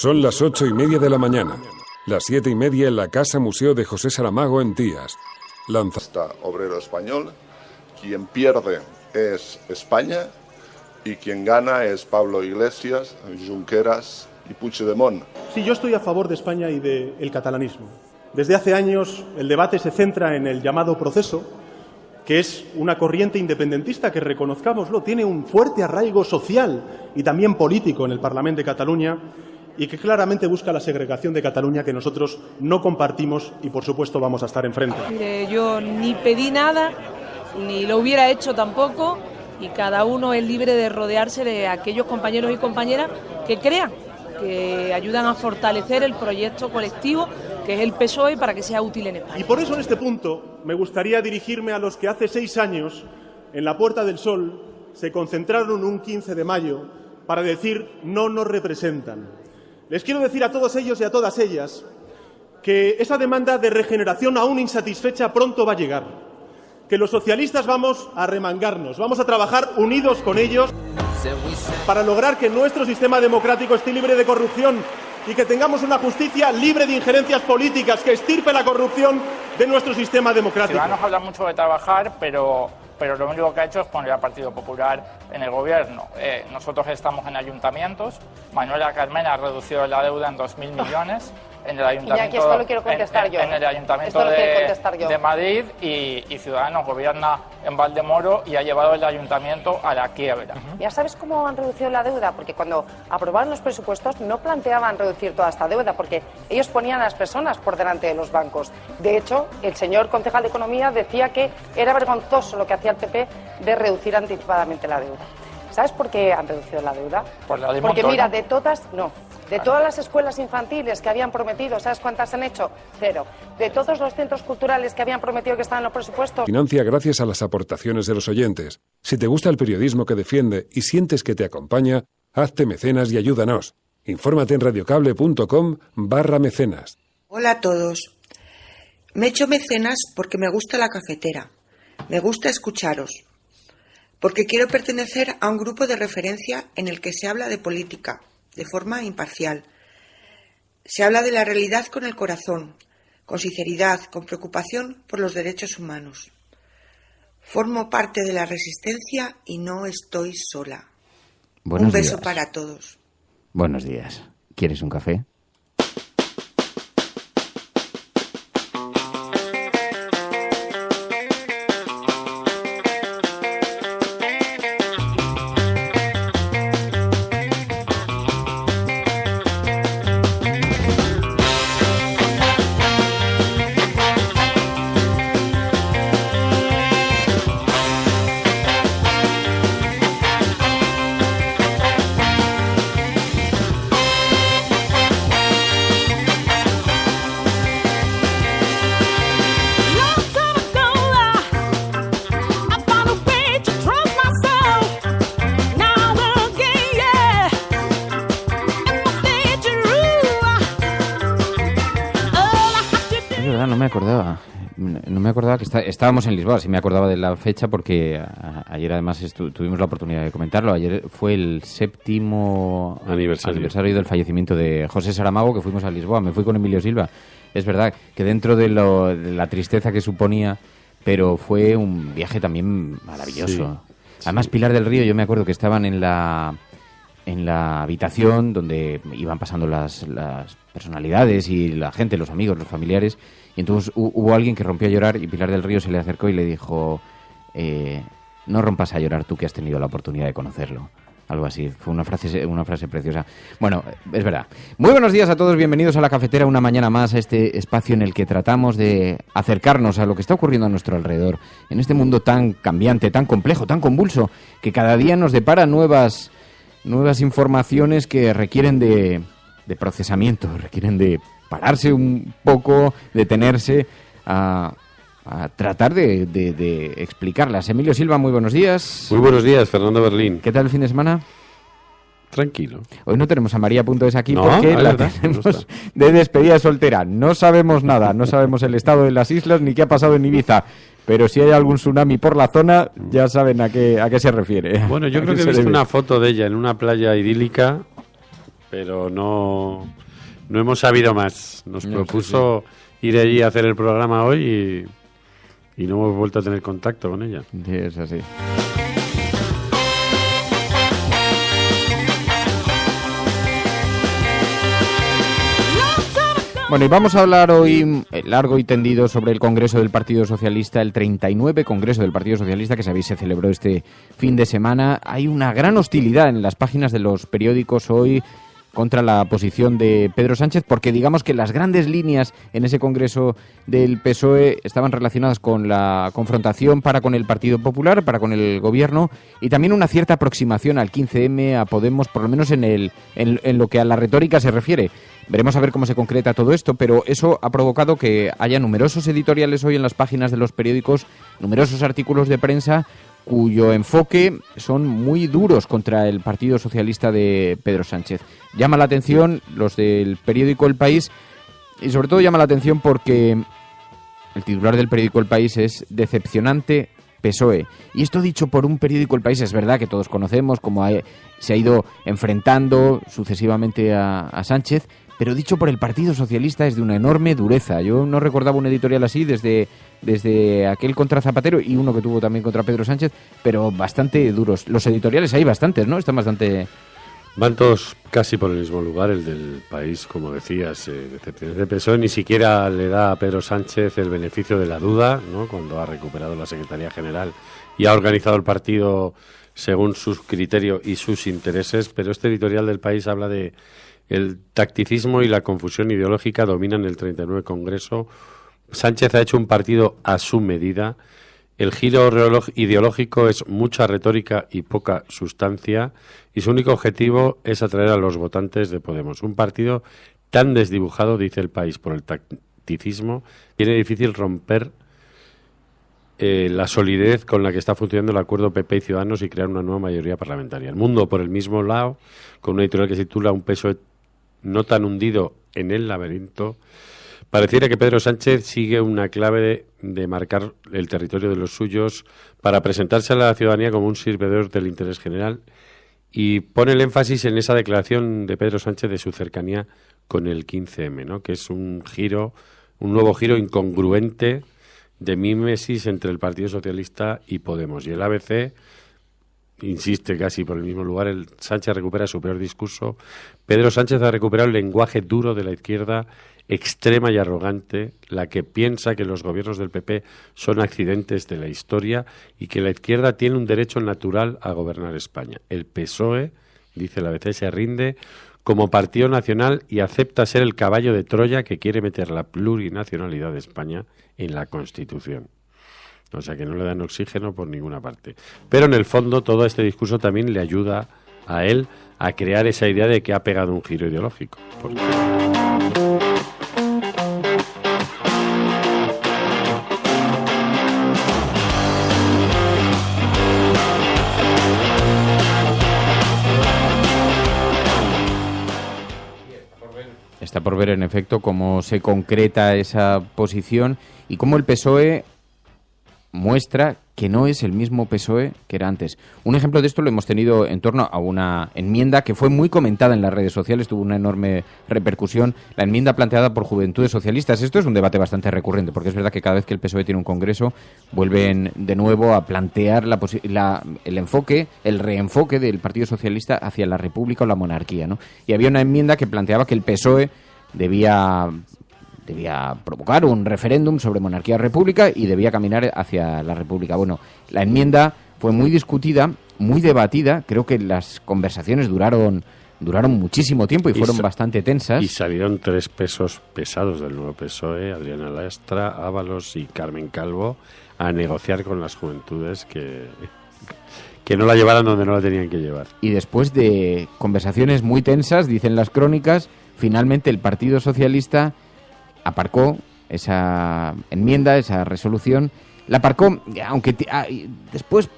Son las 8:30 de la mañana. Las 7:30 en la Casa Museo de José Saramago en Tías. Obrero español. Quien pierde es España y quien gana es Pablo Iglesias, Junqueras y Puigdemont. Sí, yo estoy a favor de España y del catalanismo. Desde hace años el debate se centra en el llamado proceso, que es una corriente independentista que, reconozcámoslo, tiene un fuerte arraigo social y también político en el Parlamento de Cataluña y que claramente busca la segregación de Cataluña, que nosotros no compartimos y, por supuesto, vamos a estar enfrente. Mire, yo ni pedí nada, ni lo hubiera hecho tampoco, y cada uno es libre de rodearse de aquellos compañeros y compañeras que crean, que ayudan a fortalecer el proyecto colectivo que es el PSOE para que sea útil en España. Y por eso en este punto me gustaría dirigirme a los que hace 6 años en la Puerta del Sol se concentraron un 15 de mayo para decir no nos representan. Les quiero decir a todos ellos y a todas ellas que esa demanda de regeneración aún insatisfecha pronto va a llegar, que los socialistas vamos a remangarnos, vamos a trabajar unidos con ellos para lograr que nuestro sistema democrático esté libre de corrupción y que tengamos una justicia libre de injerencias políticas, que estirpe la corrupción de nuestro sistema democrático. Ciudadanos habla mucho de trabajar, pero lo único que ha hecho es poner al Partido Popular en el gobierno. Nosotros estamos en ayuntamientos. Manuela Carmena ha reducido la deuda en 2.000 millones. En el ayuntamiento, esto lo quiero contestar yo. En el ayuntamiento de Madrid y Ciudadanos gobierna en Valdemoro y ha llevado el ayuntamiento a la quiebra. ¿Ya sabes cómo han reducido la deuda? Porque cuando aprobaron los presupuestos no planteaban reducir toda esta deuda, porque ellos ponían a las personas por delante de los bancos. De hecho, el señor concejal de Economía decía que era vergonzoso lo que hacía el PP de reducir anticipadamente la deuda. ¿Sabes por qué han reducido la deuda? Porque mira, de todas las escuelas infantiles que habían prometido, ¿sabes cuántas han hecho? 0. De todos los centros culturales que habían prometido que estaban en los presupuestos. Financia gracias a las aportaciones de los oyentes. Si te gusta el periodismo que defiende y sientes que te acompaña, hazte mecenas y ayúdanos. Infórmate en radiocable.com/mecenas. Hola a todos. Me he hecho mecenas porque me gusta la cafetera. Me gusta escucharos. Porque quiero pertenecer a un grupo de referencia en el que se habla de política, de forma imparcial. Se habla de la realidad con el corazón, con sinceridad, con preocupación por los derechos humanos. Formo parte de la resistencia y no estoy sola. Un beso para todos. Buenos días. ¿Quieres un café? No me acordaba que estábamos en Lisboa, sí me acordaba de la fecha porque ayer además tuvimos la oportunidad de comentarlo. Ayer fue el 7º aniversario del fallecimiento de José Saramago, que fuimos a Lisboa. Me fui con Emilio Silva. Es verdad que dentro de la tristeza que suponía, pero fue un viaje también maravilloso. Sí. Además, Pilar del Río, yo me acuerdo que estaban en la habitación donde iban pasando las personalidades y la gente, los amigos, los familiares. Y entonces hubo alguien que rompió a llorar y Pilar del Río se le acercó y le dijo, no rompas a llorar tú que has tenido la oportunidad de conocerlo. Algo así, fue una frase preciosa. Bueno, es verdad. Muy buenos días a todos, bienvenidos a La Cafetera, una mañana más, a este espacio en el que tratamos de acercarnos a lo que está ocurriendo a nuestro alrededor, en este mundo tan cambiante, tan complejo, tan convulso, que cada día nos depara nuevas informaciones que requieren de procesamiento, requieren de pararse un poco, detenerse a tratar de explicarlas. Emilio Silva, muy buenos días. Muy buenos días, Fernando Berlín. ¿Qué tal el fin de semana? Tranquilo. Hoy no tenemos a María Punto es aquí porque la tenemos de despedida soltera. No sabemos nada, no sabemos el estado de las islas ni qué ha pasado en Ibiza. Pero si hay algún tsunami por la zona, ya saben a qué se refiere. Bueno, yo creo que he visto una foto de ella en una playa idílica pero no hemos sabido más. Nos propuso ir allí a hacer el programa hoy y no hemos vuelto a tener contacto con ella. Sí, es así. Bueno, y vamos a hablar hoy largo y tendido sobre el Congreso del Partido Socialista, el 39 Congreso del Partido Socialista, que sabéis se celebró este fin de semana. Hay una gran hostilidad en las páginas de los periódicos hoy contra la posición de Pedro Sánchez, porque digamos que las grandes líneas en ese Congreso del PSOE estaban relacionadas con la confrontación para con el Partido Popular, para con el Gobierno, y también una cierta aproximación al 15M, a Podemos, por lo menos en lo que a la retórica se refiere. Veremos a ver cómo se concreta todo esto, pero eso ha provocado que haya numerosos editoriales hoy en las páginas de los periódicos, numerosos artículos de prensa cuyo enfoque son muy duros contra el Partido Socialista de Pedro Sánchez. Llama la atención los del periódico El País, y sobre todo llama la atención porque el titular del periódico El País es decepcionante PSOE. Y esto dicho por un periódico El País, es verdad que todos conocemos cómo se ha ido enfrentando sucesivamente a Sánchez, pero dicho por el Partido Socialista es de una enorme dureza. Yo no recordaba un editorial así desde aquel contra Zapatero y uno que tuvo también contra Pedro Sánchez, pero bastante duros. Los editoriales hay bastantes, ¿no? Están bastante... Van todos casi por el mismo lugar. El del País, como decías, decepciones de PSOE, ni siquiera le da a Pedro Sánchez el beneficio de la duda, ¿no? Cuando ha recuperado la Secretaría General y ha organizado el partido según sus criterios y sus intereses, pero este editorial del País habla de el tacticismo y la confusión ideológica dominan el 39 Congreso. Sánchez ha hecho un partido a su medida. El giro ideológico es mucha retórica y poca sustancia, y su único objetivo es atraer a los votantes de Podemos. Un partido tan desdibujado, dice El País, por el tacticismo, tiene difícil romper la solidez con la que está funcionando el acuerdo PP y Ciudadanos y crear una nueva mayoría parlamentaria. El Mundo, por el mismo lado, con una editorial que se titula Un PSOE no tan hundido en el laberinto, pareciera que Pedro Sánchez sigue una clave de marcar el territorio de los suyos para presentarse a la ciudadanía como un servidor del interés general, y pone el énfasis en esa declaración de Pedro Sánchez de su cercanía con el 15M, ¿no? Que es un nuevo giro incongruente de mímesis entre el Partido Socialista y Podemos. Y el ABC insiste casi por el mismo lugar. Sánchez recupera su peor discurso. Pedro Sánchez ha recuperado el lenguaje duro de la izquierda extrema y arrogante, la que piensa que los gobiernos del PP son accidentes de la historia y que la izquierda tiene un derecho natural a gobernar España. El PSOE, dice la ABC, se rinde como partido nacional y acepta ser el caballo de Troya que quiere meter la plurinacionalidad de España en la Constitución. O sea que no le dan oxígeno por ninguna parte. Pero en el fondo todo este discurso también le ayuda a él a crear esa idea de que ha pegado un giro ideológico. Porque... Está por ver, en efecto, cómo se concreta esa posición y cómo el PSOE muestra que no es el mismo PSOE que era antes. Un ejemplo de esto lo hemos tenido en torno a una enmienda que fue muy comentada en las redes sociales, tuvo una enorme repercusión, la enmienda planteada por Juventudes Socialistas. Esto es un debate bastante recurrente, porque es verdad que cada vez que el PSOE tiene un congreso, vuelven de nuevo a plantear el reenfoque del Partido Socialista hacia la República o la monarquía, ¿no? Y había una enmienda que planteaba que el PSOE debía provocar un referéndum sobre monarquía o república y debía caminar hacia la república. Bueno, la enmienda fue muy discutida, muy debatida. Creo que las conversaciones duraron muchísimo tiempo y fueron bastante tensas. Y salieron 3 pesos pesados del nuevo PSOE, Adriana Lastra, Ábalos y Carmen Calvo, a negociar con las Juventudes que no la llevaran donde no la tenían que llevar. Y después de conversaciones muy tensas, dicen las crónicas, finalmente el Partido Socialista aparcó esa enmienda, esa resolución. La aparcó, aunque después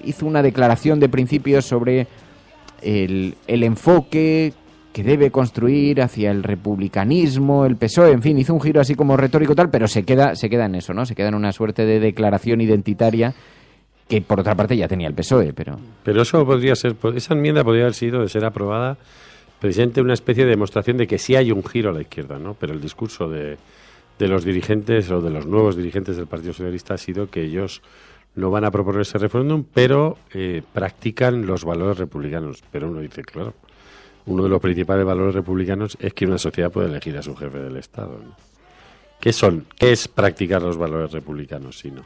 hizo una declaración de principios sobre el enfoque que debe construir hacia el republicanismo, el PSOE, en fin, hizo un giro así como retórico tal, pero se queda en eso, ¿no? Se queda en una suerte de declaración identitaria que por otra parte ya tenía el PSOE, pero eso podría ser, esa enmienda podría haber sido, de ser aprobada, precisamente una especie de demostración de que sí hay un giro a la izquierda, ¿no? Pero el discurso de los dirigentes o de los nuevos dirigentes del Partido Socialista ha sido que ellos no van a proponer ese referéndum, pero practican los valores republicanos. Pero uno dice, claro, uno de los principales valores republicanos es que una sociedad puede elegir a su jefe del Estado, ¿no? ¿Qué son? ¿Qué es practicar los valores republicanos, si no?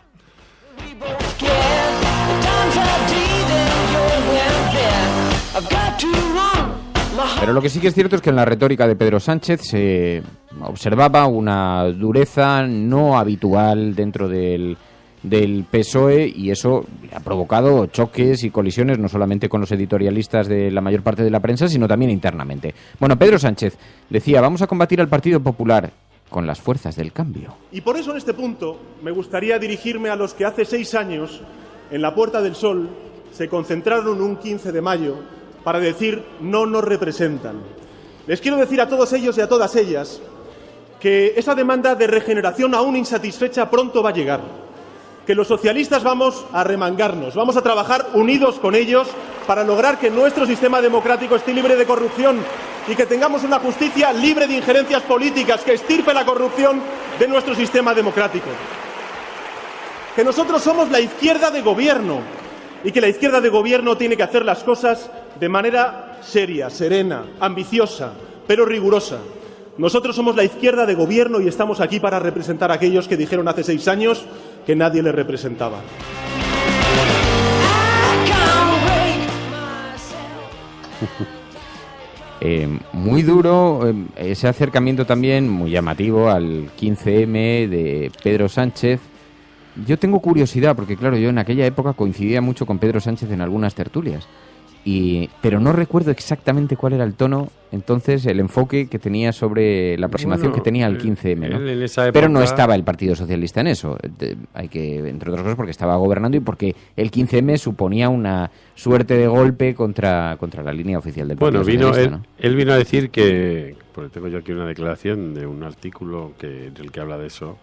Pero lo que sí que es cierto es que en la retórica de Pedro Sánchez se observaba una dureza no habitual dentro del PSOE, y eso ha provocado choques y colisiones no solamente con los editorialistas de la mayor parte de la prensa, sino también internamente. Bueno, Pedro Sánchez decía, vamos a combatir al Partido Popular con las fuerzas del cambio. Y por eso en este punto me gustaría dirigirme a los que hace 6 años en la Puerta del Sol se concentraron un 15 de mayo para decir no nos representan. Les quiero decir a todos ellos y a todas ellas que esa demanda de regeneración aún insatisfecha pronto va a llegar, que los socialistas vamos a remangarnos, vamos a trabajar unidos con ellos para lograr que nuestro sistema democrático esté libre de corrupción y que tengamos una justicia libre de injerencias políticas que estirpe la corrupción de nuestro sistema democrático. Que nosotros somos la izquierda de gobierno y que la izquierda de gobierno tiene que hacer las cosas de manera seria, serena, ambiciosa, pero rigurosa. Nosotros somos la izquierda de gobierno y estamos aquí para representar a aquellos que dijeron hace 6 años que nadie les representaba. Muy duro ese acercamiento también, muy llamativo, al 15M de Pedro Sánchez. Yo tengo curiosidad, porque claro, yo en aquella época coincidía mucho con Pedro Sánchez en algunas tertulias, pero no recuerdo exactamente cuál era el tono, entonces el enfoque que tenía sobre la aproximación que tenía al 15M, ¿no? En esa época... Pero no estaba el Partido Socialista en eso, hay que, entre otras cosas, porque estaba gobernando y porque el 15M suponía una suerte de golpe contra la línea oficial del Partido Socialista, ¿no? Él vino a decir que, porque tengo yo aquí una declaración de un artículo del que habla de eso,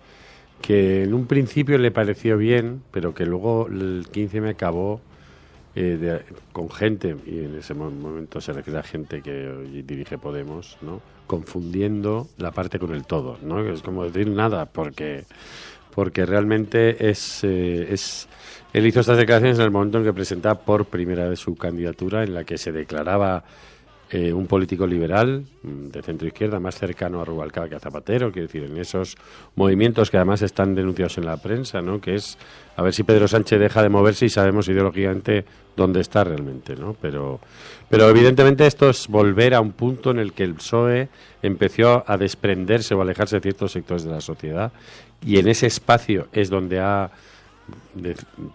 que en un principio le pareció bien, pero que luego el 15M acabó con gente, y en ese momento se refiere a gente que hoy dirige Podemos, ¿no?, confundiendo la parte con el todo, ¿no? Es como decir nada, porque realmente él hizo estas declaraciones en el momento en que presentaba por primera vez su candidatura, en la que se declaraba un político liberal de centro-izquierda más cercano a Rubalcaba que a Zapatero, quiero decir, en esos movimientos que además están denunciados en la prensa, ¿no?, que es a ver si Pedro Sánchez deja de moverse y sabemos ideológicamente dónde está realmente, ¿no? Pero evidentemente esto es volver a un punto en el que el PSOE empezó a desprenderse o a alejarse de ciertos sectores de la sociedad, y en ese espacio es donde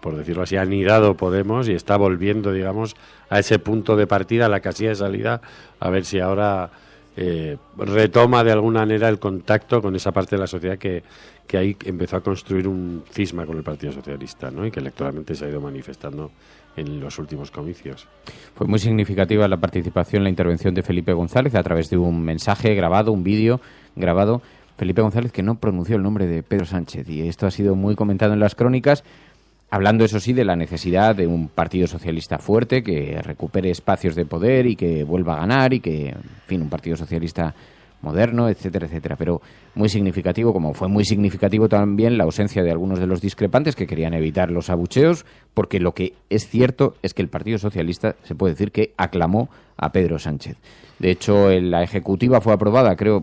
por decirlo así, ha anidado Podemos y está volviendo, digamos, a ese punto de partida, a la casilla de salida, a ver si ahora retoma de alguna manera el contacto con esa parte de la sociedad que ahí empezó a construir un cisma con el Partido Socialista, ¿no?, y que electoralmente se ha ido manifestando en los últimos comicios. Fue muy significativa la participación, la intervención de Felipe González a través de un mensaje grabado, un vídeo grabado. Felipe González, que no pronunció el nombre de Pedro Sánchez, y esto ha sido muy comentado en las crónicas, hablando, eso sí, de la necesidad de un Partido Socialista fuerte, que recupere espacios de poder y que vuelva a ganar, y que, en fin, un Partido Socialista moderno, etcétera, etcétera. Pero muy significativo, como fue muy significativo también la ausencia de algunos de los discrepantes que querían evitar los abucheos, porque lo que es cierto es que el Partido Socialista se puede decir que aclamó a Pedro Sánchez. De hecho, la ejecutiva fue aprobada, creo,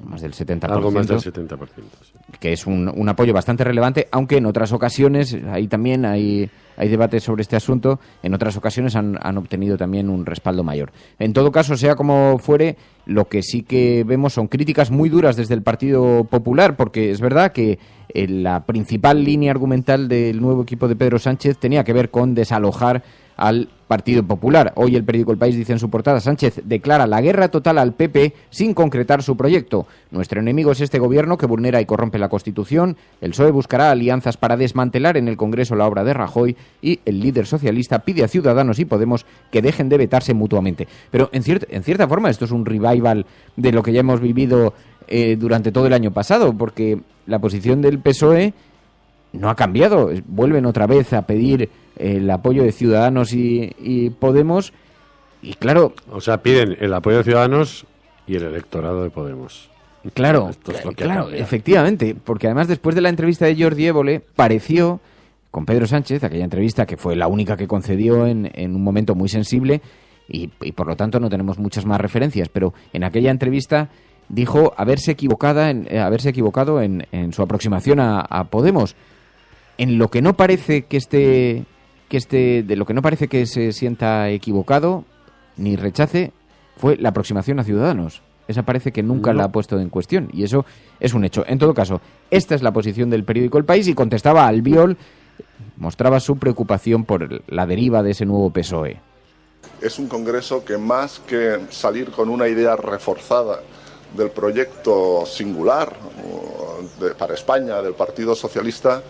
más del 70%. Algo más del 70%. Sí. Que es un apoyo bastante relevante, aunque en otras ocasiones, ahí también hay debates sobre este asunto, en otras ocasiones han obtenido también un respaldo mayor. En todo caso, sea como fuere, lo que sí que vemos son críticas muy duras desde el Partido Popular, porque es verdad que la principal línea argumental del nuevo equipo de Pedro Sánchez tenía que ver con desalojar al Partido Popular. Hoy el periódico El País dice en su portada: Sánchez declara la guerra total al PP sin concretar su proyecto. Nuestro enemigo es este gobierno que vulnera y corrompe la Constitución. El PSOE buscará alianzas para desmantelar en el Congreso la obra de Rajoy, y el líder socialista pide a Ciudadanos y Podemos que dejen de vetarse mutuamente. Pero en cierta forma esto es un revival de lo que ya hemos vivido durante todo el año pasado, porque la posición del PSOE no ha cambiado. Vuelven otra vez a pedir el apoyo de Ciudadanos y Podemos. Y claro... O sea, piden el apoyo de Ciudadanos y el electorado de Podemos. Claro, efectivamente, porque además después de la entrevista de Jordi Évole pareció, con Pedro Sánchez, aquella entrevista que fue la única que concedió en un momento muy sensible y por lo tanto no tenemos muchas más referencias, pero en aquella entrevista dijo haberse equivocado en su aproximación a Podemos. En lo que no parece de lo que no parece que se sienta equivocado ni rechace fue la aproximación a Ciudadanos. Esa parece que nunca la ha puesto en cuestión y eso es un hecho. En todo caso, esta es la posición del periódico El País y contestaba Albiol, mostraba su preocupación por la deriva de ese nuevo PSOE. Es un congreso que más que salir con una idea reforzada del proyecto singular para España del Partido Socialista,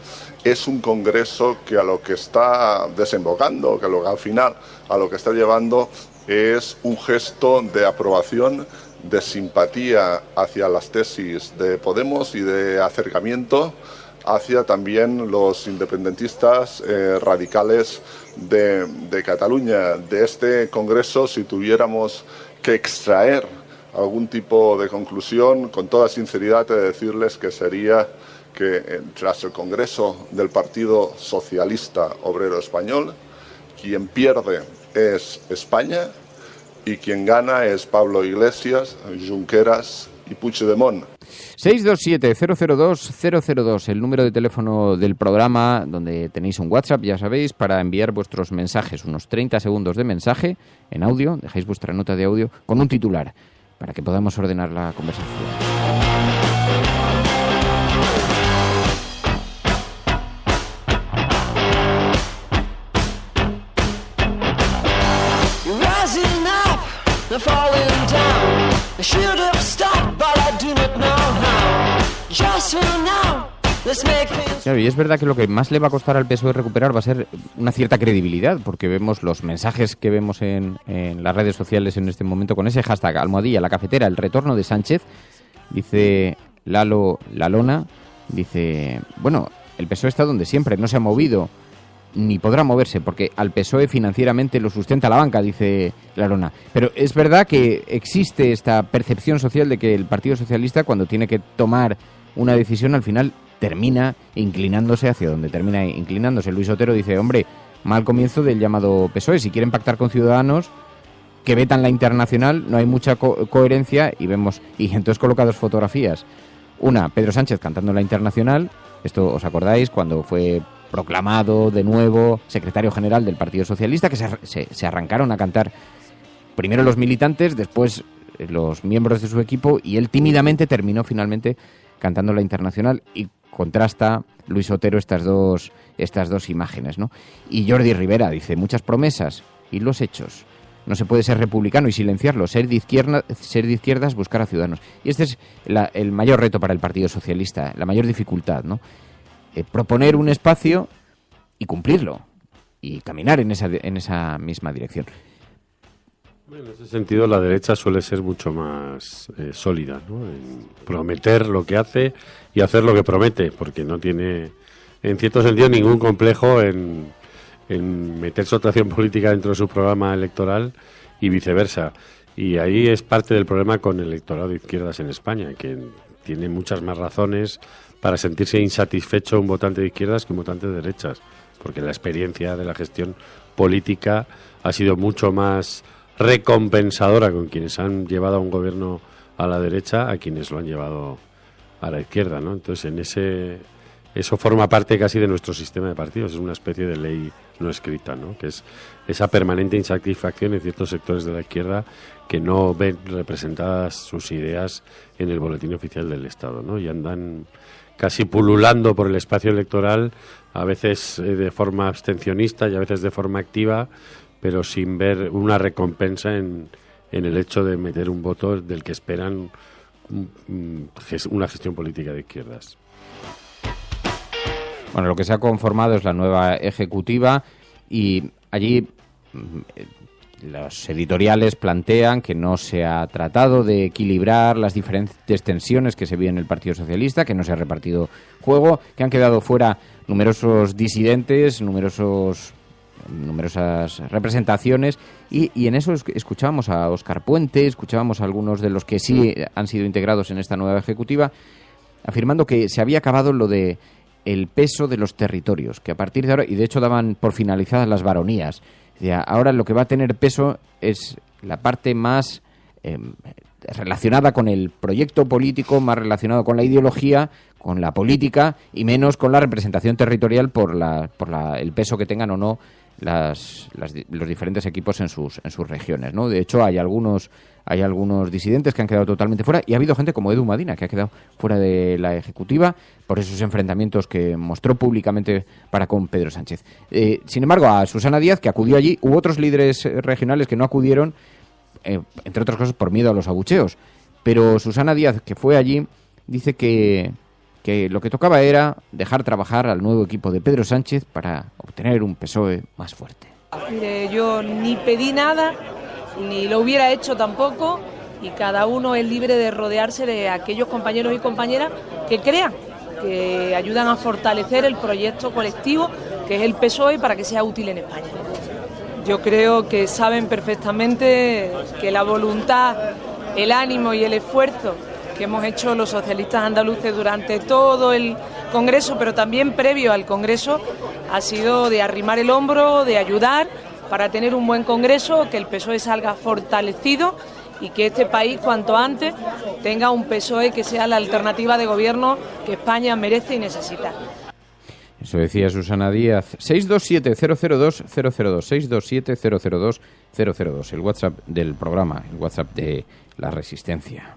es un congreso que a lo que está desembocando, que al final a lo que está llevando es un gesto de aprobación, de simpatía hacia las tesis de Podemos y de acercamiento hacia también los independentistas radicales de Cataluña. De este congreso, si tuviéramos que extraer algún tipo de conclusión, con toda sinceridad he de decirles que sería que tras el congreso del Partido Socialista Obrero Español, quien pierde es España y quien gana es Pablo Iglesias, Junqueras y Puigdemont. 627-002-002, el número de teléfono del programa, donde tenéis un WhatsApp, ya sabéis, para enviar vuestros mensajes, unos 30 segundos de mensaje en audio, dejáis vuestra nota de audio con un titular, para que podamos ordenar la conversación. Claro, y es verdad que lo que más le va a costar al PSOE recuperar va a ser una cierta credibilidad, porque vemos los mensajes que vemos en las redes sociales en este momento con ese hashtag almohadilla la cafetera, el retorno de Sánchez, dice Lalo Lalona, dice, bueno, el PSOE está donde siempre, no se ha movido ni podrá moverse, porque al PSOE financieramente lo sustenta la banca, dice Lalona. Pero es verdad que existe esta percepción social de que el Partido Socialista, cuando tiene que tomar una decisión, al final termina inclinándose hacia donde termina inclinándose. Luis Otero dice, hombre, mal comienzo del llamado PSOE. Si quieren pactar con Ciudadanos, que vetan la internacional, no hay mucha coherencia y vemos, y entonces coloca dos fotografías. Una, Pedro Sánchez cantando la internacional, esto os acordáis, cuando fue proclamado de nuevo secretario general del Partido Socialista, que se arrancaron a cantar primero los militantes, después los miembros de su equipo, y él tímidamente terminó finalmente cantando la internacional, y contrasta Luis Otero estas dos imágenes, ¿no? Y Jordi Rivera dice, muchas promesas y los hechos. No se puede ser republicano y silenciarlo, ser de izquierdas, buscar a Ciudadanos. Y este es el mayor reto para el Partido Socialista, la mayor dificultad, ¿no? Proponer un espacio y cumplirlo, y caminar en esa misma dirección. En ese sentido, la derecha suele ser mucho más sólida, ¿no? En prometer lo que hace y hacer lo que promete, porque no tiene, en cierto sentido, ningún complejo en meter su actuación política dentro de su programa electoral y viceversa. Y ahí es parte del problema con el electorado de izquierdas en España, que tiene muchas más razones para sentirse insatisfecho un votante de izquierdas que un votante de derechas, porque la experiencia de la gestión política ha sido mucho más recompensadora con quienes han llevado a un gobierno a la derecha a quienes lo han llevado a la izquierda, ¿no? Entonces, eso forma parte casi de nuestro sistema de partidos, es una especie de ley no escrita, ¿no? Que es esa permanente insatisfacción en ciertos sectores de la izquierda que no ven representadas sus ideas en el boletín oficial del Estado, ¿no? Y andan casi pululando por el espacio electoral, a veces de forma abstencionista y a veces de forma activa, pero sin ver una recompensa en el hecho de meter un voto del que esperan una gestión política de izquierdas. Bueno, lo que se ha conformado es la nueva ejecutiva y allí los editoriales plantean que no se ha tratado de equilibrar las diferentes tensiones que se viven en el Partido Socialista, que no se ha repartido juego, que han quedado fuera numerosos disidentes, numerosos numerosas representaciones, y en eso escuchábamos a Óscar Puente, escuchábamos a algunos de los que sí han sido integrados en esta nueva ejecutiva, afirmando que se había acabado lo de el peso de los territorios, que a partir de ahora, y de hecho daban por finalizadas las baronías, ahora lo que va a tener peso es la parte más relacionada con el proyecto político, más relacionado con la ideología, con la política, y menos con la representación territorial por el peso que tengan o no los diferentes equipos en sus regiones, ¿no? De hecho, hay algunos disidentes que han quedado totalmente fuera, y ha habido gente como Edu Madina que ha quedado fuera de la ejecutiva por esos enfrentamientos que mostró públicamente para con Pedro Sánchez. Sin embargo, a Susana Díaz, que acudió allí, hubo otros líderes regionales que no acudieron, entre otras cosas por miedo a los abucheos. Pero Susana Díaz, que fue allí, dice que lo que tocaba era dejar trabajar al nuevo equipo de Pedro Sánchez para obtener un PSOE más fuerte. Mire, yo ni pedí nada, ni lo hubiera hecho tampoco, y cada uno es libre de rodearse de aquellos compañeros y compañeras que crean, que ayudan a fortalecer el proyecto colectivo que es el PSOE para que sea útil en España. Yo creo que saben perfectamente que la voluntad, el ánimo y el esfuerzo que hemos hecho los socialistas andaluces durante todo el Congreso, pero también previo al Congreso, ha sido de arrimar el hombro, de ayudar para tener un buen Congreso, que el PSOE salga fortalecido y que este país cuanto antes tenga un PSOE que sea la alternativa de gobierno que España merece y necesita. Eso decía Susana Díaz. 627-002-002, 627-002-002, el WhatsApp del programa, el WhatsApp de la Resistencia.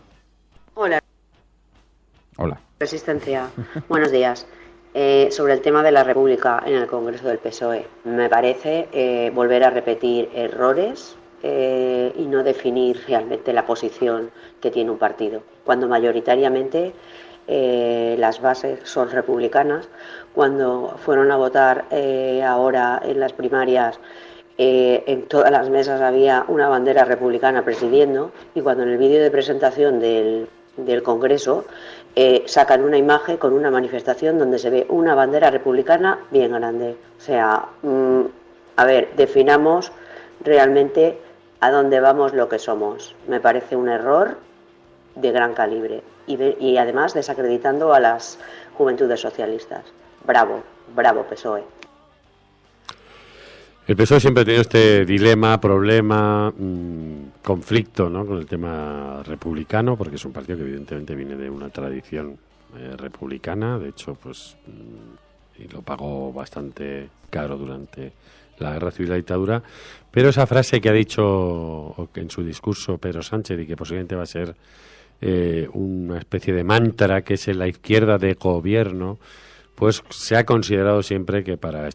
Hola. Hola. Resistencia. Buenos días. Sobre el tema de la República en el Congreso del PSOE, me parece volver a repetir errores y no definir realmente la posición que tiene un partido, cuando mayoritariamente las bases son republicanas. Cuando fueron a votar ahora en las primarias, en todas las mesas había una bandera republicana presidiendo, y cuando en el vídeo de presentación del Congreso sacan una imagen con una manifestación donde se ve una bandera republicana bien grande. O sea, a ver, definamos realmente a dónde vamos lo que somos. Me parece un error de gran calibre y además desacreditando a las juventudes socialistas. Bravo, bravo PSOE. El PSOE siempre ha tenido este dilema, problema, conflicto, ¿no?, con el tema republicano, porque es un partido que evidentemente viene de una tradición republicana. De hecho, pues y lo pagó bastante caro durante la Guerra Civil y la dictadura. Pero esa frase que ha dicho en su discurso Pedro Sánchez, y que posiblemente va a ser una especie de mantra, que es en la izquierda de gobierno, pues se ha considerado siempre que para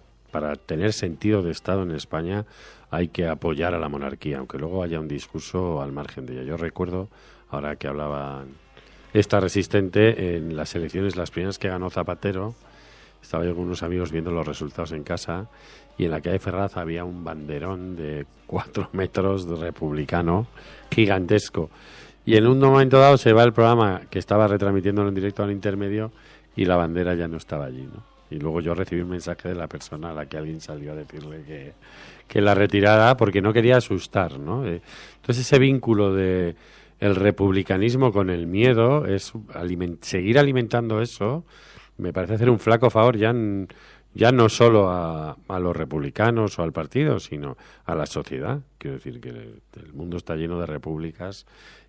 tener sentido de Estado en España hay que apoyar a la monarquía, aunque luego haya un discurso al margen de ella. Yo recuerdo, ahora que hablaba esta resistente, en las elecciones, las primeras que ganó Zapatero, estaba yo con unos amigos viendo los resultados en casa, y en la calle Ferraz había un banderón de 4 metros de republicano gigantesco. Y en un momento dado se va el programa que estaba retransmitiéndolo en directo al intermedio y la bandera ya no estaba allí, ¿no? Y luego yo recibí un mensaje de la persona a la que alguien salió a decirle que la retirara porque no quería asustar, ¿no? Entonces ese vínculo de el republicanismo con el miedo, es seguir alimentando eso, me parece hacer un flaco favor ya no solo a los republicanos o al partido, sino a la sociedad. Quiero decir que el mundo está lleno de repúblicas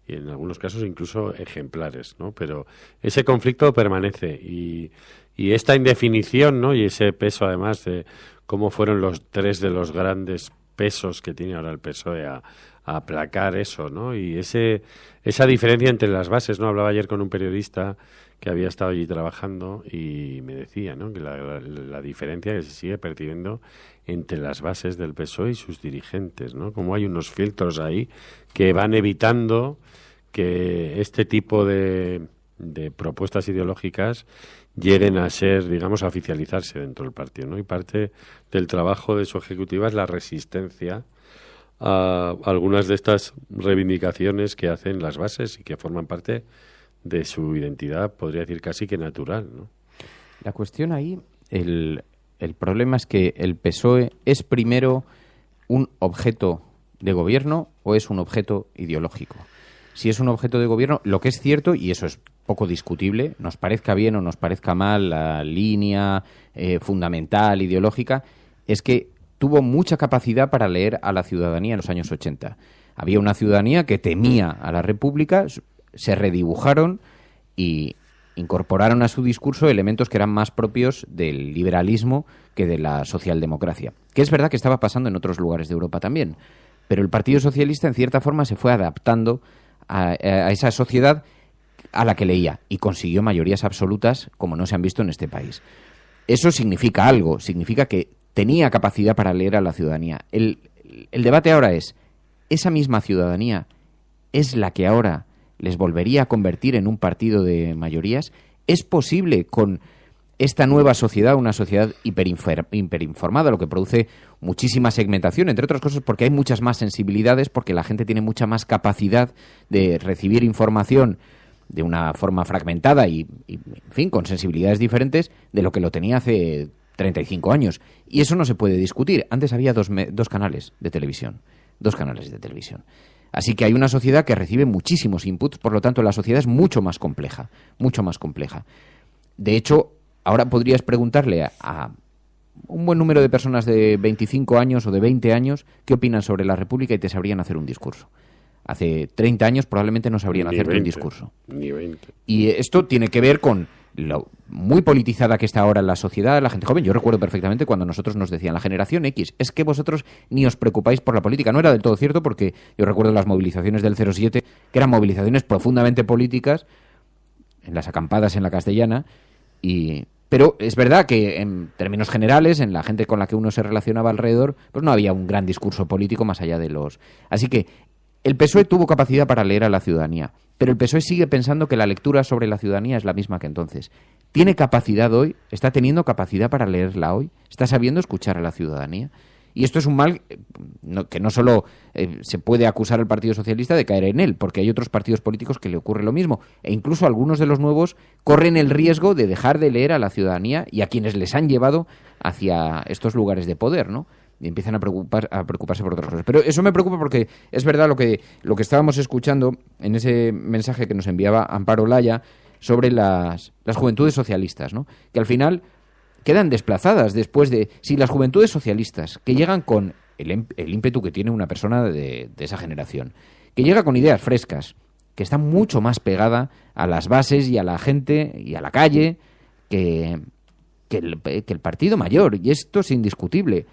y en algunos casos incluso ejemplares, ¿no? Pero ese conflicto permanece y esta indefinición, ¿no?, y ese peso además de cómo fueron los 3 de los grandes pesos que tiene ahora el PSOE a aplacar eso, ¿no? Y esa diferencia entre las bases, ¿no? Hablaba ayer con un periodista que había estado allí trabajando y me decía, ¿no?, que la diferencia que se sigue percibiendo entre las bases del PSOE y sus dirigentes, ¿no? Como hay unos filtros ahí que van evitando que este tipo de propuestas ideológicas lleguen a ser, digamos, a oficializarse dentro del partido, ¿no? Y parte del trabajo de su ejecutiva es la resistencia a algunas de estas reivindicaciones que hacen las bases y que forman parte de su identidad, podría decir casi que natural, ¿no? La cuestión ahí, El problema es que el PSOE es primero un objeto de gobierno o es un objeto ideológico. Si es un objeto de gobierno, lo que es cierto, y eso es poco discutible, nos parezca bien o nos parezca mal la línea fundamental, ideológica, es que tuvo mucha capacidad para leer a la ciudadanía en los años 80. Había una ciudadanía que temía a la República, se redibujaron y incorporaron a su discurso elementos que eran más propios del liberalismo que de la socialdemocracia. Que es verdad que estaba pasando en otros lugares de Europa también, pero el Partido Socialista en cierta forma se fue adaptando a esa sociedad a la que leía y consiguió mayorías absolutas como no se han visto en este país. Eso significa algo, significa que tenía capacidad para leer a la ciudadanía. El debate ahora es, ¿esa misma ciudadanía es la que ahora les volvería a convertir en un partido de mayorías? ¿Es posible con esta nueva sociedad, una sociedad hiperinformada, lo que produce muchísima segmentación, entre otras cosas porque hay muchas más sensibilidades, porque la gente tiene mucha más capacidad de recibir información de una forma fragmentada y en fin, con sensibilidades diferentes de lo que lo tenía hace 35 años? Y eso no se puede discutir. Antes había dos canales de televisión. Así que hay una sociedad que recibe muchísimos inputs, por lo tanto la sociedad es mucho más compleja. De hecho, ahora podrías preguntarle a un buen número de personas de 25 años o de 20 años qué opinan sobre la República y te sabrían hacer un discurso. Hace 30 años probablemente no sabrían hacerte un discurso. Ni 20. Y esto tiene que ver con lo muy politizada que está ahora la sociedad, la gente joven. Yo recuerdo perfectamente cuando nosotros nos decían, la generación X, es que vosotros ni os preocupáis por la política. No era del todo cierto, porque yo recuerdo las movilizaciones del 07, que eran movilizaciones profundamente políticas, en las acampadas en la Castellana, pero es verdad que en términos generales, en la gente con la que uno se relacionaba alrededor, pues no había un gran discurso político más allá de los... Así que el PSOE tuvo capacidad para leer a la ciudadanía, pero el PSOE sigue pensando que la lectura sobre la ciudadanía es la misma que entonces. ¿Tiene capacidad hoy? ¿Está teniendo capacidad para leerla hoy? ¿Está sabiendo escuchar a la ciudadanía? Y esto es un mal que no solo se puede acusar al Partido Socialista de caer en él, porque hay otros partidos políticos que le ocurre lo mismo. E incluso algunos de los nuevos corren el riesgo de dejar de leer a la ciudadanía y a quienes les han llevado hacia estos lugares de poder, ¿no? Y empiezan a preocuparse por otras cosas. Pero eso me preocupa porque es verdad lo que estábamos escuchando en ese mensaje que nos enviaba Amparo Laya sobre las juventudes socialistas, ¿no? Que al final quedan desplazadas después de... Si las juventudes socialistas, que llegan con el ímpetu que tiene una persona de esa generación, que llega con ideas frescas, que está mucho más pegada a las bases y a la gente y a la calle que el partido mayor, y esto es indiscutible.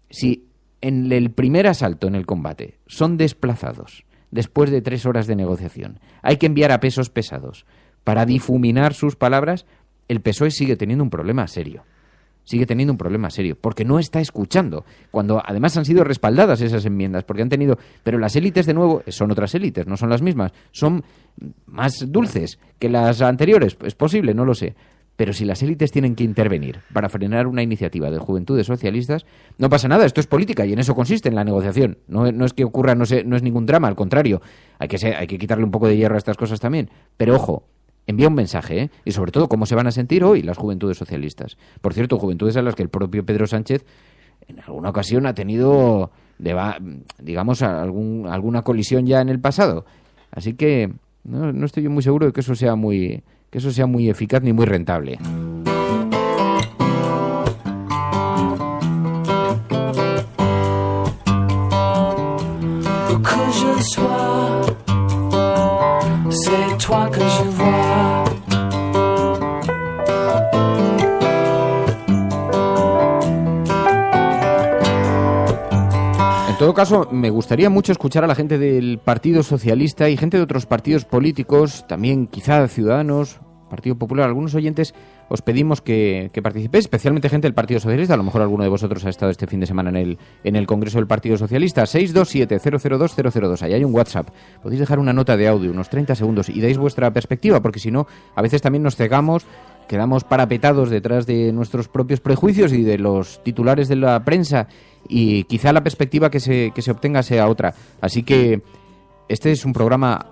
Si en el primer asalto en el combate son desplazados después de 3 horas de negociación, hay que enviar a pesos pesados para difuminar sus palabras, el PSOE sigue teniendo un problema serio. Porque no está escuchando, cuando además han sido respaldadas esas enmiendas, porque han tenido... Pero las élites, de nuevo, son otras élites, no son las mismas, son más dulces que las anteriores, es posible, no lo sé. Pero si las élites tienen que intervenir para frenar una iniciativa de juventudes socialistas, no pasa nada, esto es política y en eso consiste, en la negociación. No es que ocurra, no es ningún drama, al contrario, hay que quitarle un poco de hierro a estas cosas también. Pero ojo, envía un mensaje, ¿eh? Y sobre todo, ¿cómo se van a sentir hoy las juventudes socialistas? Por cierto, juventudes a las que el propio Pedro Sánchez en alguna ocasión ha tenido, digamos, alguna colisión ya en el pasado. Así que no estoy yo muy seguro de que eso sea muy eficaz ni muy rentable. En todo caso, me gustaría mucho escuchar a la gente del Partido Socialista y gente de otros partidos políticos, también quizá Ciudadanos, Partido Popular, algunos oyentes. Os pedimos que participéis, especialmente gente del Partido Socialista. A lo mejor alguno de vosotros ha estado este fin de semana en el Congreso del Partido Socialista. 627-002-002. Ahí hay un WhatsApp. Podéis dejar una nota de audio, unos 30 segundos, y dais vuestra perspectiva, porque si no, a veces también nos cegamos, quedamos parapetados detrás de nuestros propios prejuicios y de los titulares de la prensa, y quizá la perspectiva que se obtenga sea otra. Así que este es un programa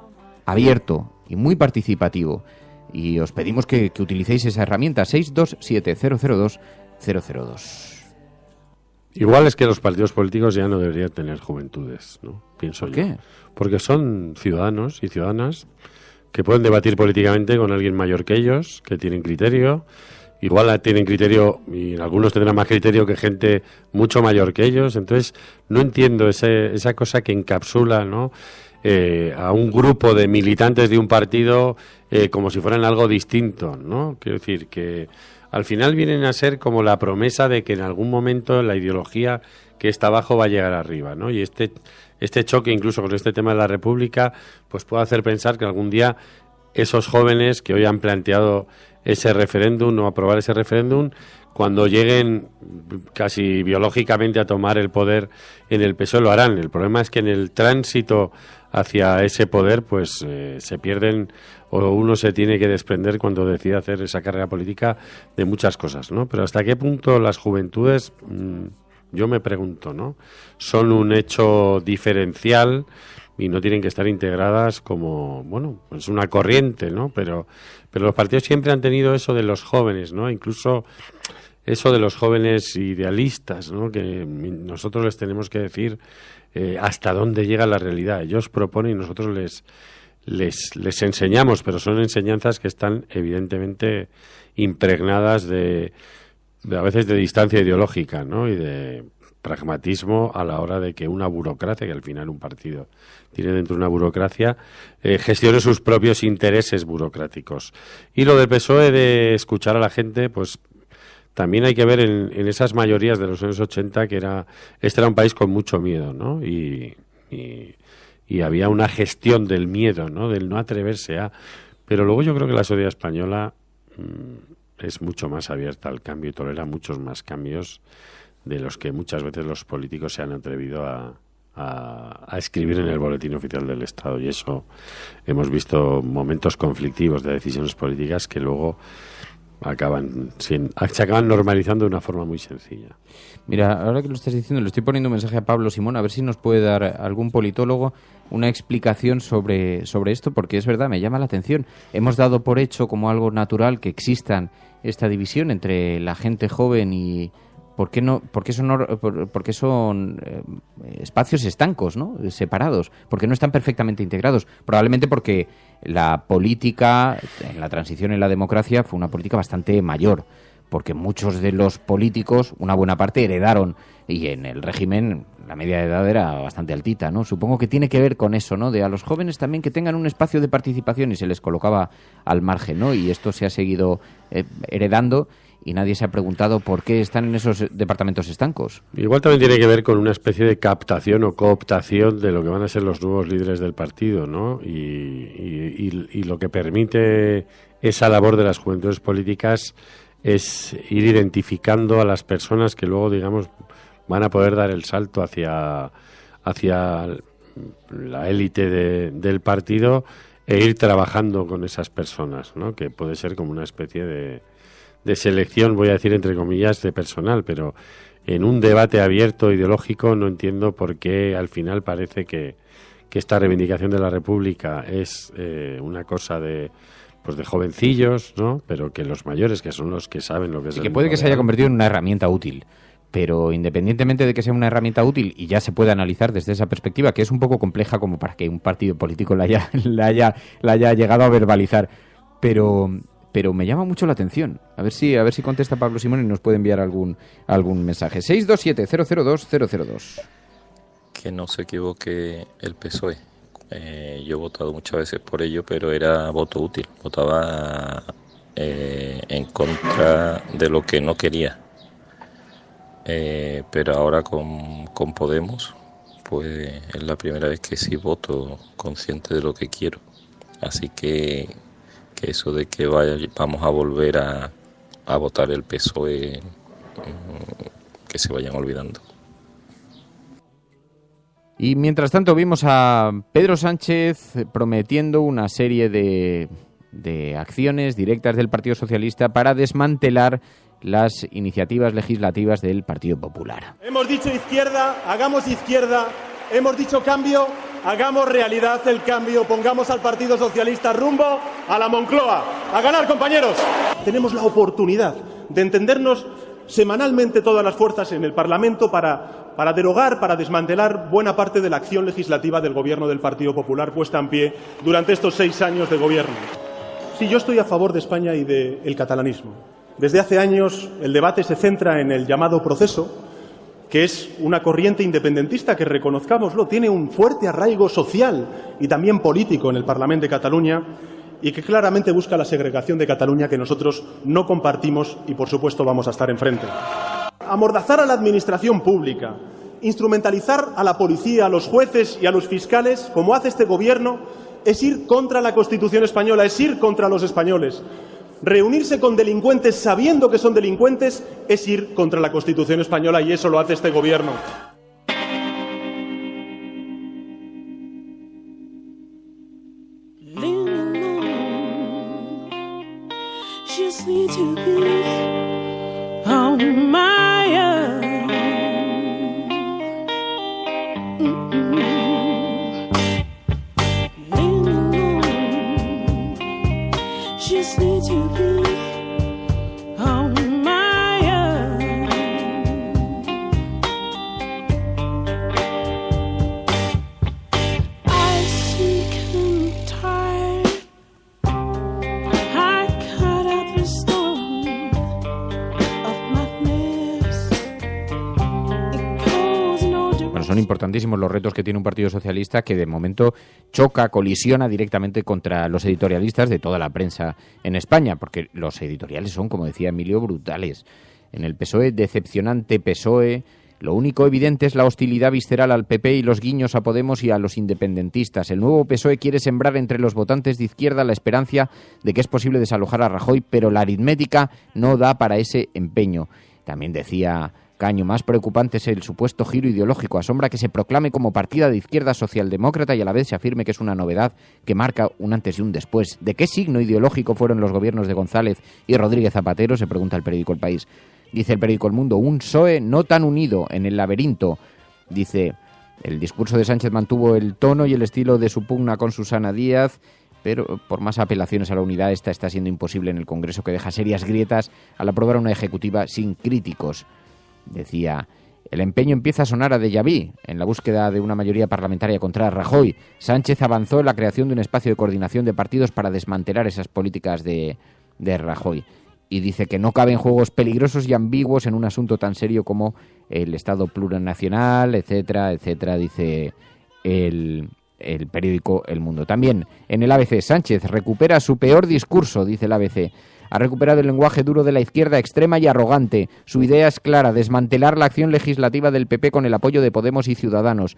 abierto y muy participativo, y os pedimos que utilicéis esa herramienta, 627-002-002. 002. Igual es que los partidos políticos ya no deberían tener juventudes, ¿no? Pienso yo. ¿Por qué? Porque son ciudadanos y ciudadanas que pueden debatir políticamente con alguien mayor que ellos, que tienen criterio. Igual tienen criterio, y algunos tendrán más criterio que gente mucho mayor que ellos. Entonces, no entiendo esa cosa que encapsula, ¿no?, a un grupo de militantes de un partido como si fueran algo distinto, ¿no? Quiero decir que al final vienen a ser como la promesa de que en algún momento la ideología que está abajo va a llegar arriba, ¿no? Y este choque, incluso con este tema de la República, pues puede hacer pensar que algún día esos jóvenes que hoy han planteado ese referéndum o aprobar ese referéndum, cuando lleguen casi biológicamente a tomar el poder en el PSOE lo harán. El problema es que en el tránsito hacia ese poder pues se pierden, o uno se tiene que desprender cuando decide hacer esa carrera política de muchas cosas, ¿no? Pero hasta qué punto las juventudes, yo me pregunto, ¿no?, son un hecho diferencial y no tienen que estar integradas como, bueno, es una corriente, ¿no? Pero los partidos siempre han tenido eso de los jóvenes, ¿no? Incluso eso de los jóvenes idealistas, ¿no?, que nosotros les tenemos que decir hasta dónde llega la realidad. Ellos proponen y nosotros les enseñamos, pero son enseñanzas que están evidentemente impregnadas de a veces de distancia ideológica, ¿no?, y de pragmatismo a la hora de que una burocracia, que al final un partido tiene dentro de una burocracia, gestione sus propios intereses burocráticos. Y lo del PSOE de escuchar a la gente, pues también hay que ver en esas mayorías de los años 80 que este era un país con mucho miedo, ¿no? Y había una gestión del miedo, ¿no?, del no atreverse a... Pero luego yo creo que la sociedad española es mucho más abierta al cambio y tolera muchos más cambios de los que muchas veces los políticos se han atrevido a escribir en el Boletín Oficial del Estado. Y eso hemos visto momentos conflictivos de decisiones políticas que luego se acaban normalizando de una forma muy sencilla. Mira, ahora que lo estás diciendo, le estoy poniendo un mensaje a Pablo Simón, a ver si nos puede dar algún politólogo una explicación sobre esto, porque es verdad, me llama la atención. Hemos dado por hecho como algo natural que existan esta división entre la gente joven y... ¿Por qué son espacios estancos, ¿no?, separados? ¿Por qué no están perfectamente integrados? Probablemente porque la política, en la transición en la democracia, fue una política bastante mayor, porque muchos de los políticos, una buena parte, heredaron, y en el régimen la media de edad era bastante altita, ¿no? Supongo que tiene que ver con eso, ¿no?, de a los jóvenes también que tengan un espacio de participación y se les colocaba al margen, ¿no? Y esto se ha seguido heredando. Y nadie se ha preguntado por qué están en esos departamentos estancos. Igual también tiene que ver con una especie de captación o cooptación de lo que van a ser los nuevos líderes del partido, ¿no? Y lo que permite esa labor de las juventudes políticas es ir identificando a las personas que luego, digamos, van a poder dar el salto hacia la élite del partido e ir trabajando con esas personas, ¿no?, que puede ser como una especie de selección, voy a decir entre comillas, de personal, pero en un debate abierto ideológico no entiendo por qué al final parece que esta reivindicación de la República es una cosa de jovencillos, ¿no?, pero que los mayores, que son los que saben lo que es... Y que puede que se haya convertido en una herramienta útil, pero independientemente de que sea una herramienta útil y ya se puede analizar desde esa perspectiva, que es un poco compleja como para que un partido político la haya llegado a verbalizar, pero me llama mucho la atención. A ver si contesta Pablo Simón y nos puede enviar algún mensaje. 627-002-002. Que no se equivoque el PSOE. Yo he votado muchas veces por ello, pero era voto útil. Votaba en contra de lo que no quería. Pero ahora con Podemos, pues es la primera vez que sí voto consciente de lo que quiero. Así que eso de que vamos a volver a votar el PSOE, que se vayan olvidando. Y mientras tanto vimos a Pedro Sánchez prometiendo una serie de acciones directas del Partido Socialista para desmantelar las iniciativas legislativas del Partido Popular. Hemos dicho izquierda, hagamos izquierda. Hemos dicho cambio, hagamos realidad el cambio, pongamos al Partido Socialista rumbo a la Moncloa. ¡A ganar, compañeros! Tenemos la oportunidad de entendernos semanalmente todas las fuerzas en el Parlamento para derogar, para desmantelar buena parte de la acción legislativa del Gobierno del Partido Popular puesta en pie durante estos 6 años de gobierno. Sí, yo estoy a favor de España y del catalanismo. Desde hace años el debate se centra en el llamado proceso, que es una corriente independentista que, reconozcámoslo, tiene un fuerte arraigo social y también político en el Parlamento de Cataluña y que claramente busca la segregación de Cataluña, que nosotros no compartimos y, por supuesto, vamos a estar enfrente. Amordazar a la administración pública, instrumentalizar a la policía, a los jueces y a los fiscales, como hace este Gobierno, es ir contra la Constitución española, es ir contra los españoles. Reunirse con delincuentes sabiendo que son delincuentes es ir contra la Constitución española, y eso lo hace este Gobierno. Son importantísimos los retos que tiene un partido socialista que de momento colisiona directamente contra los editorialistas de toda la prensa en España, porque los editoriales son, como decía Emilio, brutales. En el PSOE, decepcionante PSOE, lo único evidente es la hostilidad visceral al PP y los guiños a Podemos y a los independentistas. El nuevo PSOE quiere sembrar entre los votantes de izquierda la esperanza de que es posible desalojar a Rajoy, pero la aritmética no da para ese empeño. También decía Caño, más preocupante es el supuesto giro ideológico. Asombra que se proclame como partida de izquierda socialdemócrata y a la vez se afirme que es una novedad que marca un antes y un después. ¿De qué signo ideológico fueron los gobiernos de González y Rodríguez Zapatero?, se pregunta el periódico El País. Dice el periódico El Mundo, un PSOE no tan unido en el laberinto. Dice, el discurso de Sánchez mantuvo el tono y el estilo de su pugna con Susana Díaz, pero por más apelaciones a la unidad esta está siendo imposible en el Congreso, que deja serias grietas al aprobar una ejecutiva sin críticos. Decía, el empeño empieza a sonar a déjà vu. En la búsqueda de una mayoría parlamentaria contra Rajoy, Sánchez avanzó en la creación de un espacio de coordinación de partidos para desmantelar esas políticas de Rajoy. Y dice que no caben juegos peligrosos y ambiguos en un asunto tan serio como el Estado plurinacional, etcétera, etcétera, dice el periódico El Mundo. También en el ABC, Sánchez recupera su peor discurso, dice el ABC. Ha recuperado el lenguaje duro de la izquierda extrema y arrogante. Su idea es clara, desmantelar la acción legislativa del PP con el apoyo de Podemos y Ciudadanos.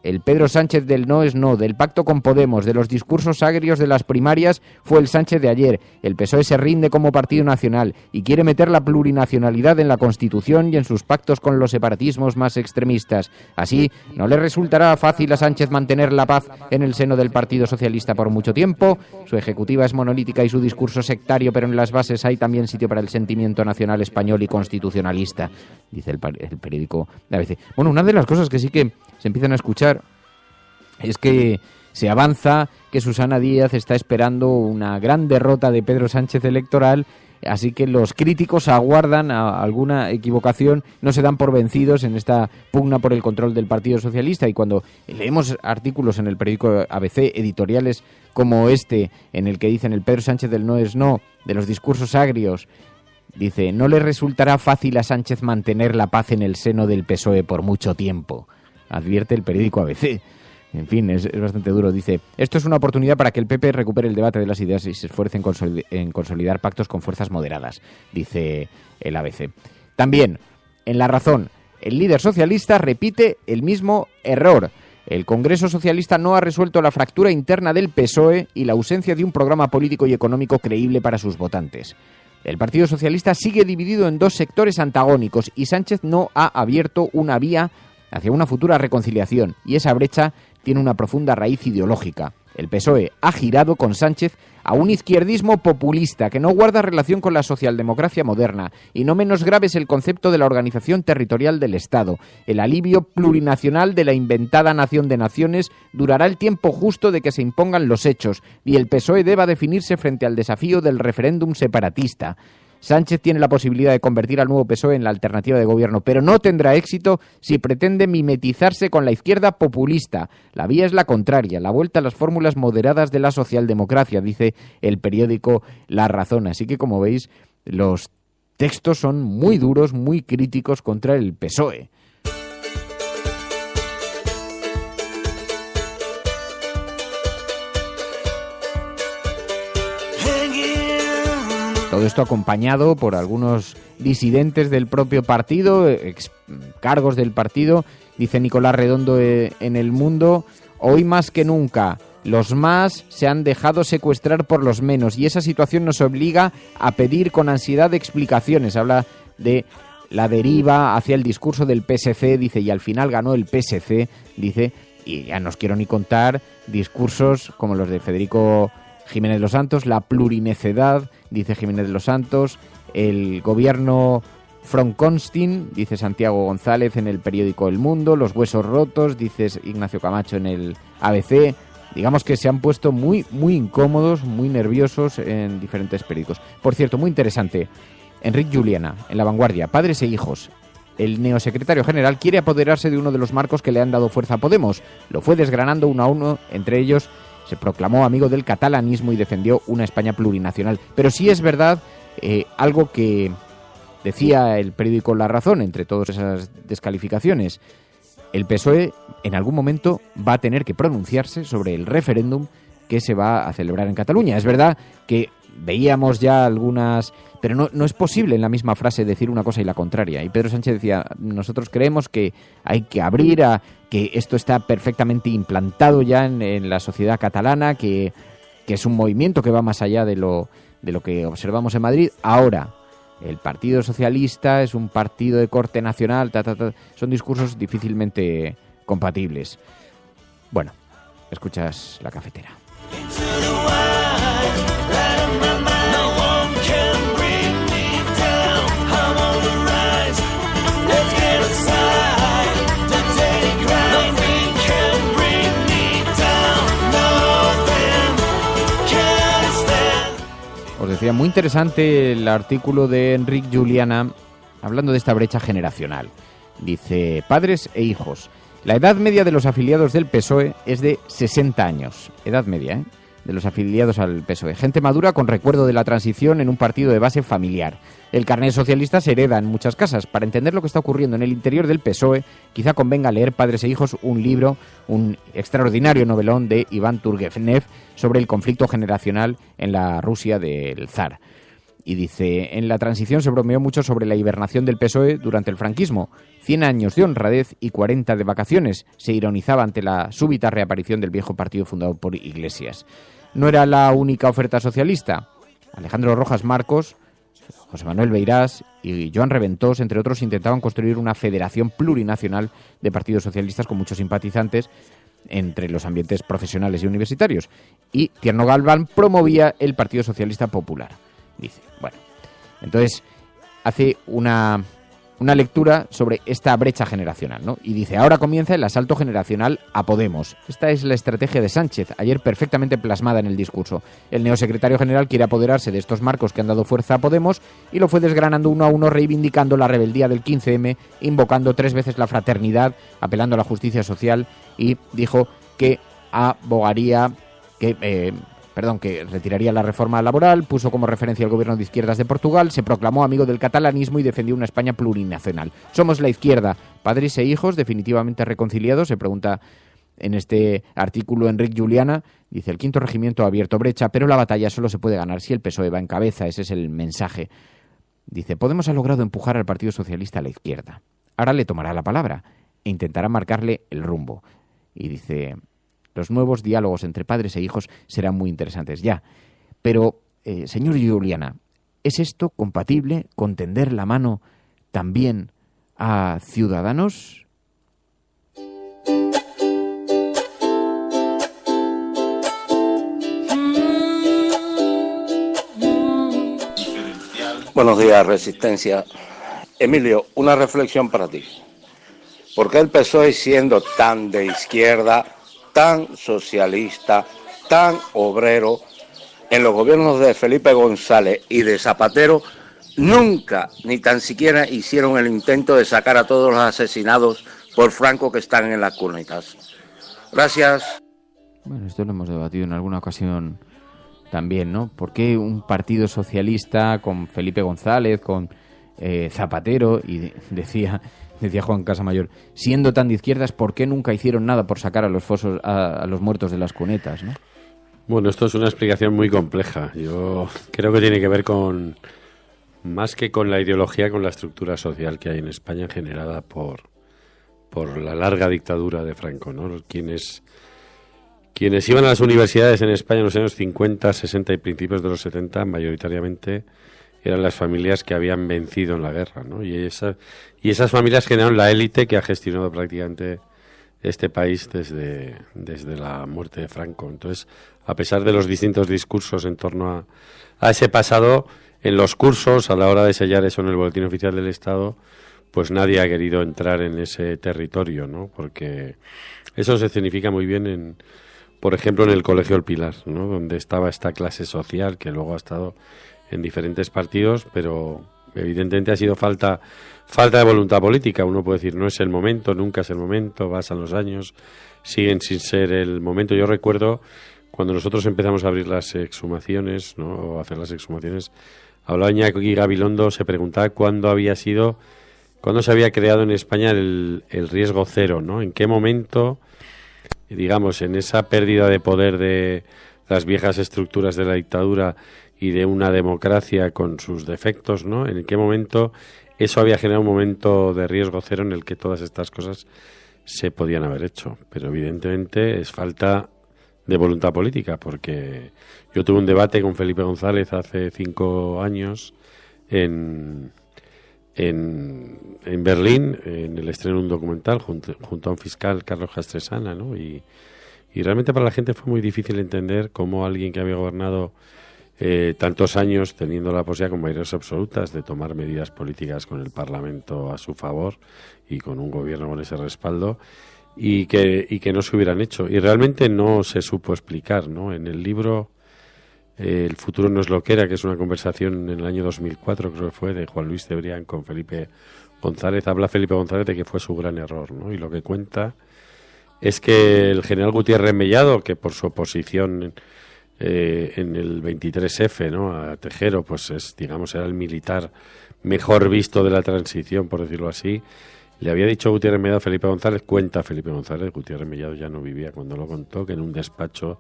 El Pedro Sánchez del no es no, del pacto con Podemos, de los discursos agrios de las primarias, fue el Sánchez de ayer. El PSOE se rinde como partido nacional y quiere meter la plurinacionalidad en la Constitución y en sus pactos con los separatismos más extremistas. Así, no le resultará fácil a Sánchez mantener la paz en el seno del Partido Socialista por mucho tiempo. Su ejecutiva es monolítica y su discurso sectario, pero en las bases hay también sitio para el sentimiento nacional español y constitucionalista, dice el periódico de ABC. Bueno, una de las cosas que sí que se empiezan a escuchar es que se avanza que Susana Díaz está esperando una gran derrota de Pedro Sánchez electoral, así que los críticos aguardan a alguna equivocación, no se dan por vencidos en esta pugna por el control del Partido Socialista. Y cuando leemos artículos en el periódico ABC, editoriales como este, en el que dicen el Pedro Sánchez del no es no, de los discursos agrios, dice, no le resultará fácil a Sánchez mantener la paz en el seno del PSOE por mucho tiempo, advierte el periódico ABC. En fin, es bastante duro. Dice, esto es una oportunidad para que el PP recupere el debate de las ideas y se esfuerce en consolidar pactos con fuerzas moderadas, dice el ABC. También, en La Razón, el líder socialista repite el mismo error. El Congreso Socialista no ha resuelto la fractura interna del PSOE y la ausencia de un programa político y económico creíble para sus votantes. El Partido Socialista sigue dividido en dos sectores antagónicos y Sánchez no ha abierto una vía hacia una futura reconciliación, y esa brecha tiene una profunda raíz ideológica. El PSOE ha girado con Sánchez a un izquierdismo populista que no guarda relación con la socialdemocracia moderna, y no menos grave es el concepto de la organización territorial del Estado. El alivio plurinacional de la inventada nación de naciones durará el tiempo justo de que se impongan los hechos, y el PSOE deba definirse frente al desafío del referéndum separatista. Sánchez tiene la posibilidad de convertir al nuevo PSOE en la alternativa de gobierno, pero no tendrá éxito si pretende mimetizarse con la izquierda populista. La vía es la contraria, la vuelta a las fórmulas moderadas de la socialdemocracia, dice el periódico La Razón. Así que, como veis, los textos son muy duros, muy críticos contra el PSOE. Todo esto acompañado por algunos disidentes del propio partido, cargos del partido. Dice Nicolás Redondo en El Mundo: hoy más que nunca los más se han dejado secuestrar por los menos y esa situación nos obliga a pedir con ansiedad explicaciones. Habla de la deriva hacia el discurso del PSC, dice, y al final ganó el PSC, dice, y ya no os quiero ni contar discursos como los de Federico Jiménez de los Santos, la plurinecedad, dice Jiménez de los Santos, el gobierno Frankenstein, dice Santiago González en el periódico El Mundo, los huesos rotos, dice Ignacio Camacho en el ABC. Digamos que se han puesto muy incómodos, muy nerviosos en diferentes periódicos. Por cierto, muy interesante, Enric Juliana, en La Vanguardia, Padres e Hijos. El neosecretario general quiere apoderarse de uno de los marcos que le han dado fuerza a Podemos. Lo fue desgranando uno a uno, entre ellos se proclamó amigo del catalanismo y defendió una España plurinacional. Pero sí es verdad, algo que decía el periódico La Razón, entre todas esas descalificaciones, el PSOE en algún momento va a tener que pronunciarse sobre el referéndum que se va a celebrar en Cataluña. Es verdad que veíamos ya algunas... Pero no es posible en la misma frase decir una cosa y la contraria. Y Pedro Sánchez decía, nosotros creemos que hay que abrir a que esto está perfectamente implantado ya en la sociedad catalana, que es un movimiento que va más allá de lo que observamos en Madrid. Ahora, el Partido Socialista es un partido de corte nacional, son discursos difícilmente compatibles. Bueno, escuchas La Cafetera. Os decía, muy interesante el artículo de Enric Juliana hablando de esta brecha generacional. Dice, padres e hijos. La edad media de los afiliados del PSOE es de 60 años. Edad media, de los afiliados al PSOE. Gente madura con recuerdo de la transición en un partido de base familiar. El carné socialista se hereda en muchas casas. Para entender lo que está ocurriendo en el interior del PSOE, quizá convenga leer Padres e Hijos, un libro, un extraordinario novelón de Iván Turgenev sobre el conflicto generacional en la Rusia del zar. Y dice, en la transición se bromeó mucho sobre la hibernación del PSOE durante el franquismo. 100 años de honradez y 40 de vacaciones. Se ironizaba ante la súbita reaparición del viejo partido fundado por Iglesias. No era la única oferta socialista. Alejandro Rojas Marcos, José Manuel Beirás y Joan Reventós, entre otros, intentaban construir una federación plurinacional de partidos socialistas con muchos simpatizantes entre los ambientes profesionales y universitarios. Y Tierno Galván promovía el Partido Socialista Popular. Dice, bueno, entonces hace una lectura sobre esta brecha generacional, ¿no? Y dice, ahora comienza el asalto generacional a Podemos. Esta es la estrategia de Sánchez, ayer perfectamente plasmada en el discurso. El neosecretario general quiere apoderarse de estos marcos que han dado fuerza a Podemos y lo fue desgranando uno a uno, reivindicando la rebeldía del 15M, invocando 3 veces la fraternidad, apelando a la justicia social y dijo que abogaría que retiraría la reforma laboral, puso como referencia el gobierno de izquierdas de Portugal, se proclamó amigo del catalanismo y defendió una España plurinacional. Somos la izquierda, padres e hijos, definitivamente reconciliados, se pregunta en este artículo Enric Juliana. Dice, el 5º regimiento ha abierto brecha, pero la batalla solo se puede ganar si el PSOE va en cabeza, ese es el mensaje. Dice, Podemos ha logrado empujar al Partido Socialista a la izquierda. Ahora le tomará la palabra e intentará marcarle el rumbo. Y dice, los nuevos diálogos entre padres e hijos serán muy interesantes ya. Pero, señor Juliana, ¿es esto compatible con tender la mano también a Ciudadanos? Buenos días, Resistencia. Emilio, una reflexión para ti. ¿Por qué el PSOE, siendo tan de izquierda, tan socialista, tan obrero, en los gobiernos de Felipe González y de Zapatero, nunca, ni tan siquiera hicieron el intento de sacar a todos los asesinados por Franco que están en las cunetas. Gracias. Bueno, esto lo hemos debatido en alguna ocasión también, ¿no? ¿Por qué un partido socialista con Felipe González, con Zapatero, y decía Juan Casamayor, siendo tan de izquierdas, ¿por qué nunca hicieron nada por sacar a los fosos, a los muertos de las cunetas, ¿no? Bueno, esto es una explicación muy compleja. Yo creo que tiene que ver con, más que con la ideología, con la estructura social que hay en España generada por la larga dictadura de Franco, ¿no? Quienes iban a las universidades en España en los años 50, 60 y principios de los 70, mayoritariamente eran las familias que habían vencido en la guerra, ¿no? Y esas familias generaron la élite que ha gestionado prácticamente este país desde la muerte de Franco. Entonces, a pesar de los distintos discursos en torno a ese pasado, en los cursos, a la hora de sellar eso en el Boletín Oficial del Estado, pues nadie ha querido entrar en ese territorio, ¿no? Porque eso se significa muy bien por ejemplo, en el Colegio El Pilar, ¿no? Donde estaba esta clase social que luego ha estado en diferentes partidos, pero evidentemente ha sido falta de voluntad política. Uno puede decir, no es el momento, nunca es el momento, pasan los años, siguen sin ser el momento. Yo recuerdo cuando nosotros empezamos a abrir las exhumaciones, ¿no? O hacer las exhumaciones, hablaba Iñaki Gabilondo, se preguntaba cuándo se había creado en España el riesgo cero, ¿no? En qué momento, digamos, en esa pérdida de poder de las viejas estructuras de la dictadura y de una democracia con sus defectos, ¿no? En qué momento eso había generado un momento de riesgo cero en el que todas estas cosas se podían haber hecho. Pero evidentemente es falta de voluntad política, porque yo tuve un debate con Felipe González hace 5 años en Berlín, en el estreno de un documental junto a un fiscal, Carlos Castresana, ¿no? Y realmente para la gente fue muy difícil entender cómo alguien que había gobernado tantos años, teniendo la posibilidad con mayorías absolutas de tomar medidas políticas con el Parlamento a su favor y con un gobierno con ese respaldo, y que no se hubieran hecho. Y realmente no se supo explicar, ¿no? En el libro El futuro no es lo que era, que es una conversación en el año 2004, creo que fue, de Juan Luis Cebrián con Felipe González, habla Felipe González de que fue su gran error, ¿no? Y lo que cuenta es que el general Gutiérrez Mellado, que por su oposición en el 23F, ¿no? A Tejero, pues era el militar mejor visto de la transición, por decirlo así, le había dicho Gutiérrez Mellado a Felipe González, cuenta Felipe González, Gutiérrez Mellado ya no vivía cuando lo contó, que en un despacho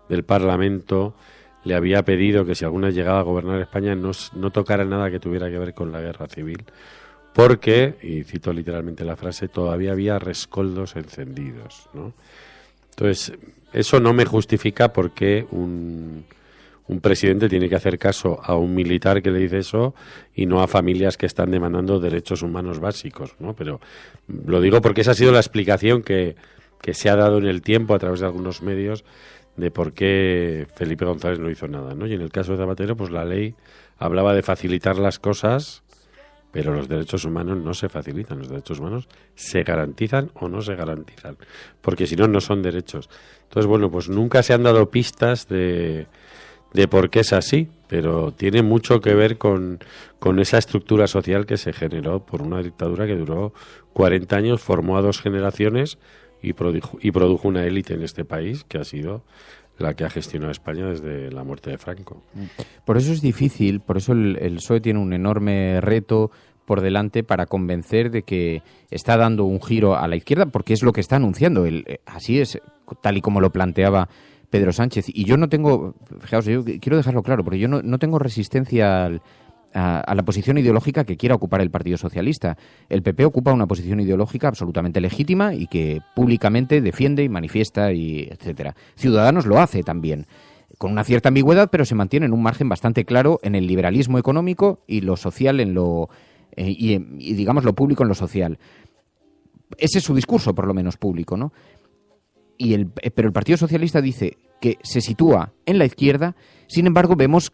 del Parlamento le había pedido que si alguna llegaba a gobernar España no tocara nada que tuviera que ver con la guerra civil, porque, y cito literalmente la frase, todavía había rescoldos encendidos, ¿no? Entonces, eso no me justifica por qué un presidente tiene que hacer caso a un militar que le dice eso y no a familias que están demandando derechos humanos básicos, ¿no? Pero lo digo porque esa ha sido la explicación que se ha dado en el tiempo a través de algunos medios de por qué Felipe González no hizo nada, ¿no? Y en el caso de Zapatero, pues la ley hablaba de facilitar las cosas, pero los derechos humanos no se facilitan, los derechos humanos se garantizan o no se garantizan, porque si no, no son derechos. Entonces, bueno, pues nunca se han dado pistas de por qué es así, pero tiene mucho que ver con esa estructura social que se generó por una dictadura que duró 40 años, formó a 2 generaciones y produjo una élite en este país que ha sido la que ha gestionado España desde la muerte de Franco. Por eso es difícil, por eso el PSOE tiene un enorme reto por delante para convencer de que está dando un giro a la izquierda, porque es lo que está anunciando. Así es, tal y como lo planteaba Pedro Sánchez. Y yo no tengo, fijaos, yo quiero dejarlo claro, porque yo no tengo resistencia a la posición ideológica que quiera ocupar el Partido Socialista. El PP ocupa una posición ideológica absolutamente legítima y que públicamente defiende y manifiesta, y etcétera. Ciudadanos lo hace también, con una cierta ambigüedad, pero se mantiene en un margen bastante claro en el liberalismo económico y lo social en lo y digamos lo público en lo social. Ese es su discurso, por lo menos público, ¿no? Pero el Partido Socialista dice que se sitúa en la izquierda. Sin embargo, vemos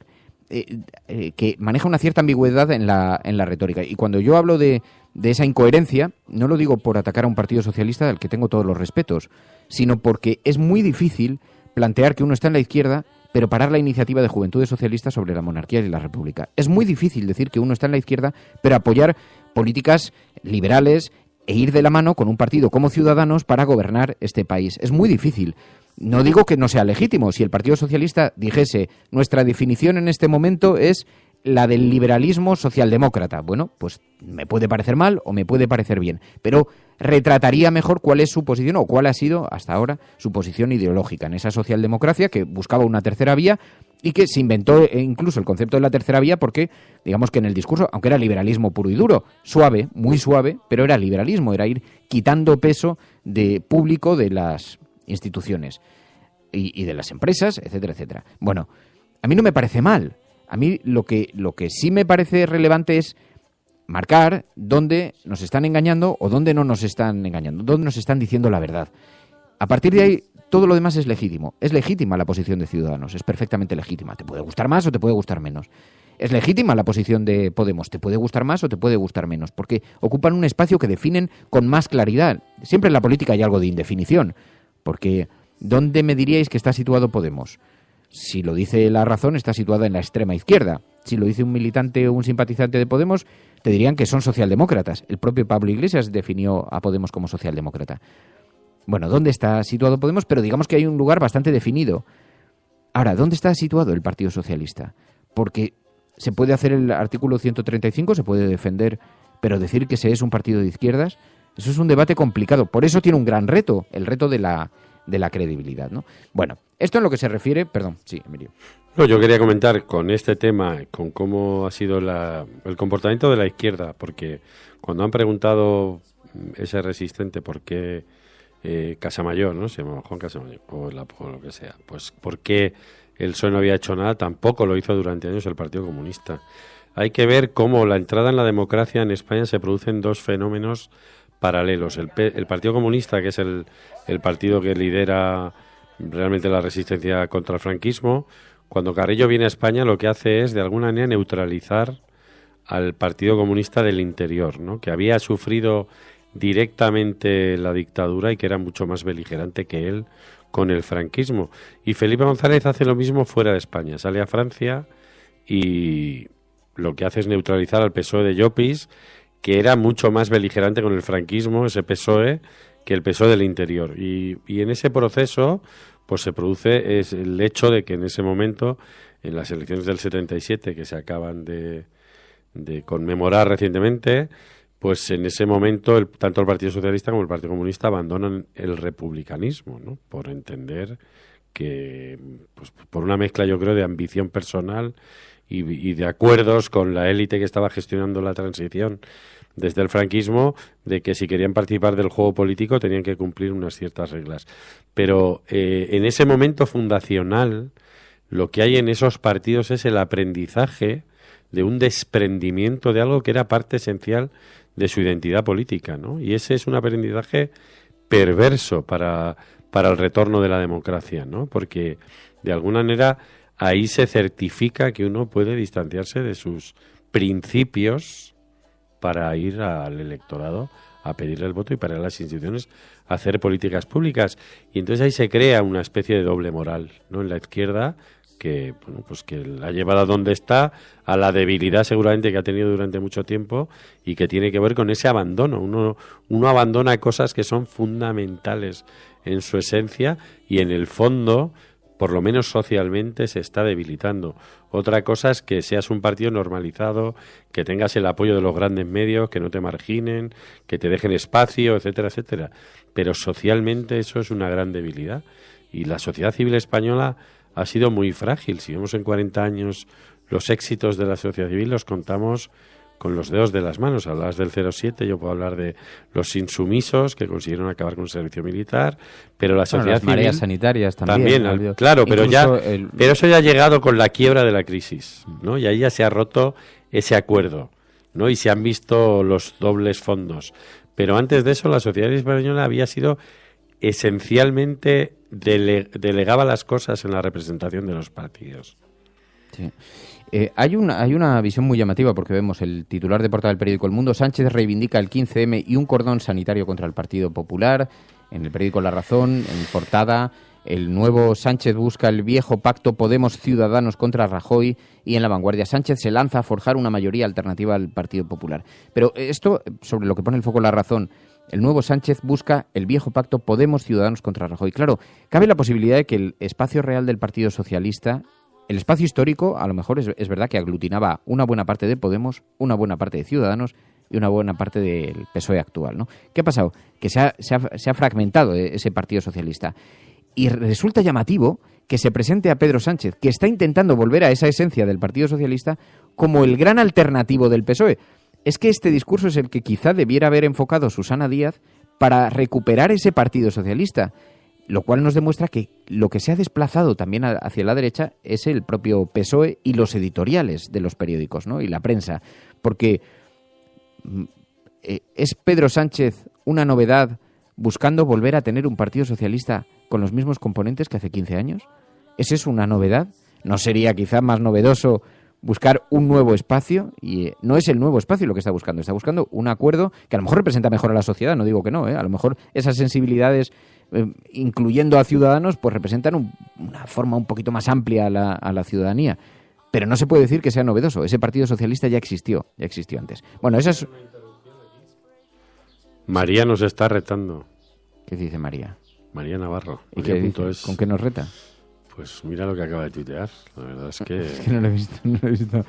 que maneja una cierta ambigüedad en la retórica. Y cuando yo hablo de esa incoherencia, no lo digo por atacar a un Partido Socialista del que tengo todos los respetos, sino porque es muy difícil plantear que uno está en la izquierda, pero parar la iniciativa de Juventudes Socialistas sobre la monarquía y la república. Es muy difícil decir que uno está en la izquierda, pero apoyar políticas liberales e ir de la mano con un partido como Ciudadanos para gobernar este país. Es muy difícil. No digo que no sea legítimo. Si el Partido Socialista dijese, nuestra definición en este momento es la del liberalismo socialdemócrata, bueno, pues me puede parecer mal o me puede parecer bien, pero retrataría mejor cuál es su posición o cuál ha sido hasta ahora su posición ideológica en esa socialdemocracia que buscaba una tercera vía y que se inventó incluso el concepto de la tercera vía porque, digamos que en el discurso, aunque era liberalismo puro y duro, suave, muy suave, pero era liberalismo, era ir quitando peso de público de las instituciones y de las empresas, etcétera, etcétera. Bueno, a mí no me parece mal. A mí lo que sí me parece relevante es marcar dónde nos están engañando o dónde no nos están engañando, dónde nos están diciendo la verdad. A partir de ahí, todo lo demás es legítimo. Es legítima la posición de Ciudadanos, es perfectamente legítima. Te puede gustar más o te puede gustar menos. Es legítima la posición de Podemos, te puede gustar más o te puede gustar menos, porque ocupan un espacio que definen con más claridad. Siempre en la política hay algo de indefinición, porque ¿dónde me diríais que está situado Podemos? Si lo dice La Razón, está situada en la extrema izquierda. Si lo dice un militante o un simpatizante de Podemos, te dirían que son socialdemócratas. El propio Pablo Iglesias definió a Podemos como socialdemócrata. Bueno, ¿dónde está situado Podemos? Pero digamos que hay un lugar bastante definido. Ahora, ¿dónde está situado el Partido Socialista? Porque se puede hacer el artículo 135, se puede defender, pero decir que se es un partido de izquierdas, eso es un debate complicado. Por eso tiene un gran reto, el reto de la credibilidad, ¿no? Bueno, esto en lo que se refiere... Perdón, sí, Emilio. No, yo quería comentar con este tema, con cómo ha sido el comportamiento de la izquierda, porque cuando han preguntado ese resistente por qué Casamayor, ¿no? Se llamaba Juan Casamayor, o lo que sea, pues por qué el PSOE no había hecho nada, tampoco lo hizo durante años el Partido Comunista. Hay que ver cómo la entrada en la democracia en España se producen dos fenómenos paralelos. El Partido Comunista, que es el partido que lidera realmente la resistencia contra el franquismo, cuando Carrillo viene a España lo que hace es de alguna manera neutralizar al Partido Comunista del interior, ¿no? Que había sufrido directamente la dictadura y que era mucho más beligerante que él con el franquismo. Y Felipe González hace lo mismo fuera de España, sale a Francia y lo que hace es neutralizar al PSOE de Llopis, que era mucho más beligerante con el franquismo, ese PSOE, que el PSOE del interior. Y en ese proceso pues se produce es el hecho de que en ese momento, en las elecciones del 77, que se acaban de conmemorar recientemente, pues en ese momento tanto el Partido Socialista como el Partido Comunista abandonan el republicanismo, ¿no? Por entender que, pues por una mezcla, yo creo, de ambición personal y de acuerdos con la élite que estaba gestionando la transición desde el franquismo, de que si querían participar del juego político tenían que cumplir unas ciertas reglas. Pero en ese momento fundacional, lo que hay en esos partidos es el aprendizaje de un desprendimiento de algo que era parte esencial de su identidad política, ¿no? Y ese es un aprendizaje perverso para el retorno de la democracia, ¿no? Porque de alguna manera ahí se certifica que uno puede distanciarse de sus principios para ir al electorado a pedirle el voto y para ir a las instituciones a hacer políticas públicas. Y entonces ahí se crea una especie de doble moral, ¿no? En la izquierda, que bueno, pues que la ha llevado a donde está, a la debilidad seguramente que ha tenido durante mucho tiempo y que tiene que ver con ese abandono. Uno abandona cosas que son fundamentales en su esencia y en el fondo, por lo menos socialmente, se está debilitando. Otra cosa es que seas un partido normalizado, que tengas el apoyo de los grandes medios, que no te marginen, que te dejen espacio, etcétera, etcétera. Pero socialmente eso es una gran debilidad. Y la sociedad civil española ha sido muy frágil. Si vemos en 40 años los éxitos de la sociedad civil, los contamos con los dedos de las manos. Hablabas del 07, yo puedo hablar de los insumisos que consiguieron acabar con el servicio militar, pero la sociedad las civil... mareas sanitarias también. Claro, pero eso ya ha llegado con la quiebra de la crisis, ¿no? Y ahí ya se ha roto ese acuerdo, ¿no? Y se han visto los dobles fondos. Pero antes de eso, la sociedad española había sido esencialmente delegaba las cosas en la representación de los partidos. Sí. Hay una visión muy llamativa porque vemos el titular de portada del periódico El Mundo: Sánchez reivindica el 15M y un cordón sanitario contra el Partido Popular. En el periódico La Razón, en portada, El nuevo Sánchez busca el viejo pacto Podemos-Ciudadanos contra Rajoy, y en La Vanguardia, Sánchez se lanza a forjar una mayoría alternativa al Partido Popular. Pero esto, sobre lo que pone el foco La Razón, el nuevo Sánchez busca el viejo pacto Podemos-Ciudadanos contra Rajoy. Claro, cabe la posibilidad de que el espacio real del Partido Socialista, el espacio histórico, a lo mejor es verdad que aglutinaba una buena parte de Podemos, una buena parte de Ciudadanos y una buena parte del PSOE actual, ¿no? ¿Qué ha pasado? Que se ha fragmentado ese Partido Socialista. Y resulta llamativo que se presente a Pedro Sánchez, que está intentando volver a esa esencia del Partido Socialista, como el gran alternativo del PSOE. Es que este discurso es el que quizá debiera haber enfocado Susana Díaz para recuperar ese Partido Socialista, lo cual nos demuestra que lo que se ha desplazado también hacia la derecha es el propio PSOE y los editoriales de los periódicos, ¿no? Y la prensa, porque ¿es Pedro Sánchez una novedad buscando volver a tener un Partido Socialista con los mismos componentes que hace 15 años? ¿Es eso una novedad? ¿No sería quizá más novedoso buscar un nuevo espacio? Y no es el nuevo espacio lo que está buscando un acuerdo que a lo mejor representa mejor a la sociedad, no digo que no, a lo mejor esas sensibilidades, incluyendo a Ciudadanos, pues representan una forma un poquito más amplia a la ciudadanía. Pero no se puede decir que sea novedoso. Ese Partido Socialista ya existió antes. Bueno, esa es... María nos está retando. ¿Qué dice María? María Navarro. ¿Y qué dice? ¿Con qué nos reta? Pues mira lo que acaba de tuitear. La verdad es que... Es que no lo he visto.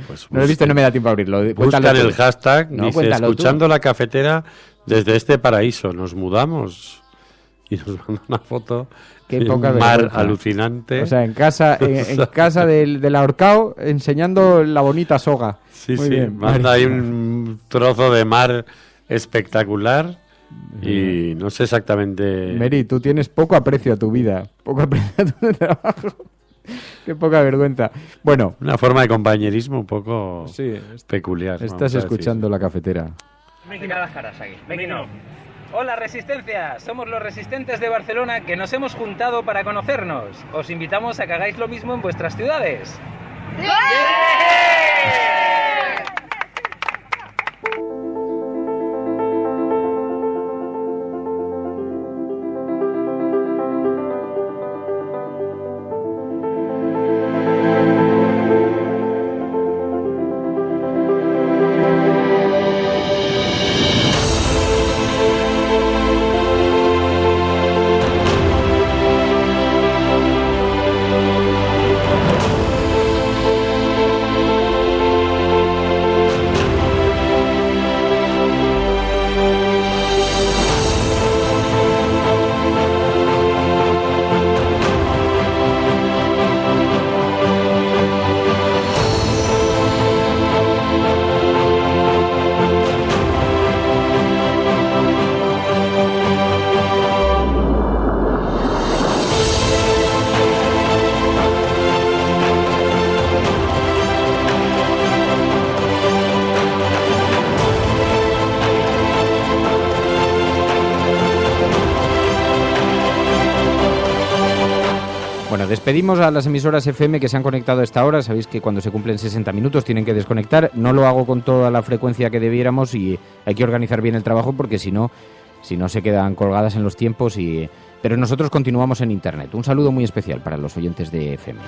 Pues no lo he visto, no me da tiempo a abrirlo. Buscan el hashtag, dice, escuchando la cafetera desde este paraíso. Nos mudamos. Y nos manda una foto de un mar alucinante. O sea, en casa del ahorcao, enseñando la bonita soga. Sí, muy bien. Manda ahí un trozo de mar espectacular. Y no sé exactamente... Mary, tú tienes poco aprecio a tu vida, poco aprecio a tu trabajo. Qué poca vergüenza. Bueno, una forma de compañerismo un poco peculiar. Estás escuchando la cafetera. Hola Resistencia, somos los resistentes de Barcelona que nos hemos juntado para conocernos. Os invitamos a que hagáis lo mismo en vuestras ciudades. ¡Sí! Despedimos a las emisoras FM que se han conectado a esta hora. Sabéis que cuando se cumplen 60 minutos tienen que desconectar. No lo hago con toda la frecuencia que debiéramos y hay que organizar bien el trabajo porque si no se quedan colgadas en los tiempos. Pero nosotros continuamos en Internet. Un saludo muy especial para los oyentes de FM.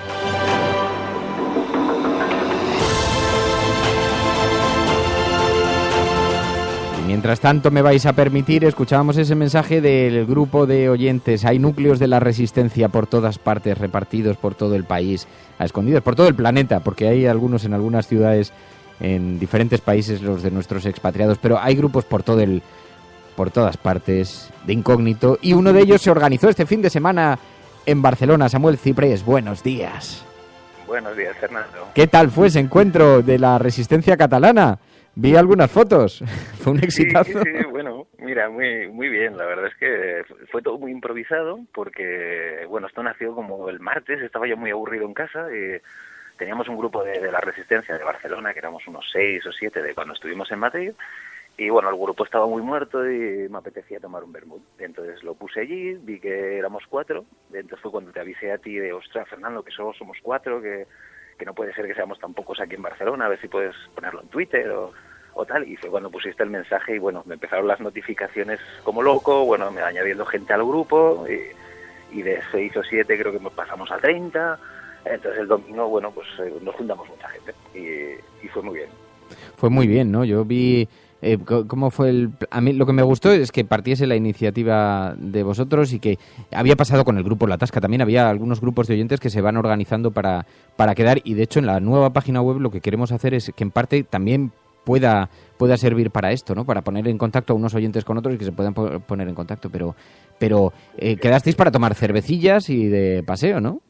Mientras tanto, me vais a permitir, escuchábamos ese mensaje del grupo de oyentes. Hay núcleos de la resistencia por todas partes, repartidos por todo el país, a escondidas, por todo el planeta, porque hay algunos en algunas ciudades, en diferentes países, los de nuestros expatriados, pero hay grupos por todas partes, de incógnito, y uno de ellos se organizó este fin de semana en Barcelona. Samuel Ciprés, buenos días. Buenos días, Fernando. ¿Qué tal fue ese encuentro de la resistencia catalana? Vi algunas fotos, fue un exitazo. Sí, bueno, mira, muy bien, la verdad es que fue todo muy improvisado porque, bueno, esto nació como el martes, estaba yo muy aburrido en casa y teníamos un grupo de la Resistencia de Barcelona, que éramos unos 6 o 7 de cuando estuvimos en Madrid, y bueno, el grupo estaba muy muerto y me apetecía tomar un vermut. Entonces lo puse allí, vi que éramos 4, entonces fue cuando te avisé a ti de, ostras, Fernando, que solo somos 4, que no puede ser que seamos tan pocos aquí en Barcelona, a ver si puedes ponerlo en Twitter o tal, y fue cuando pusiste el mensaje y bueno, me empezaron las notificaciones como loco, bueno, me añadiendo gente al grupo y de 6 o 7 creo que pasamos a 30. Entonces el domingo, bueno, pues nos juntamos mucha gente y fue muy bien. Fue muy bien, ¿no? Yo vi cómo fue a mí lo que me gustó es que partiese la iniciativa de vosotros y que había pasado con el grupo La Tasca. También había algunos grupos de oyentes que se van organizando para quedar, y de hecho en la nueva página web lo que queremos hacer es que en parte también pueda servir para esto, ¿no? Para poner en contacto a unos oyentes con otros y que se puedan poner en contacto. Pero quedasteis para tomar cervecillas y de paseo, ¿no?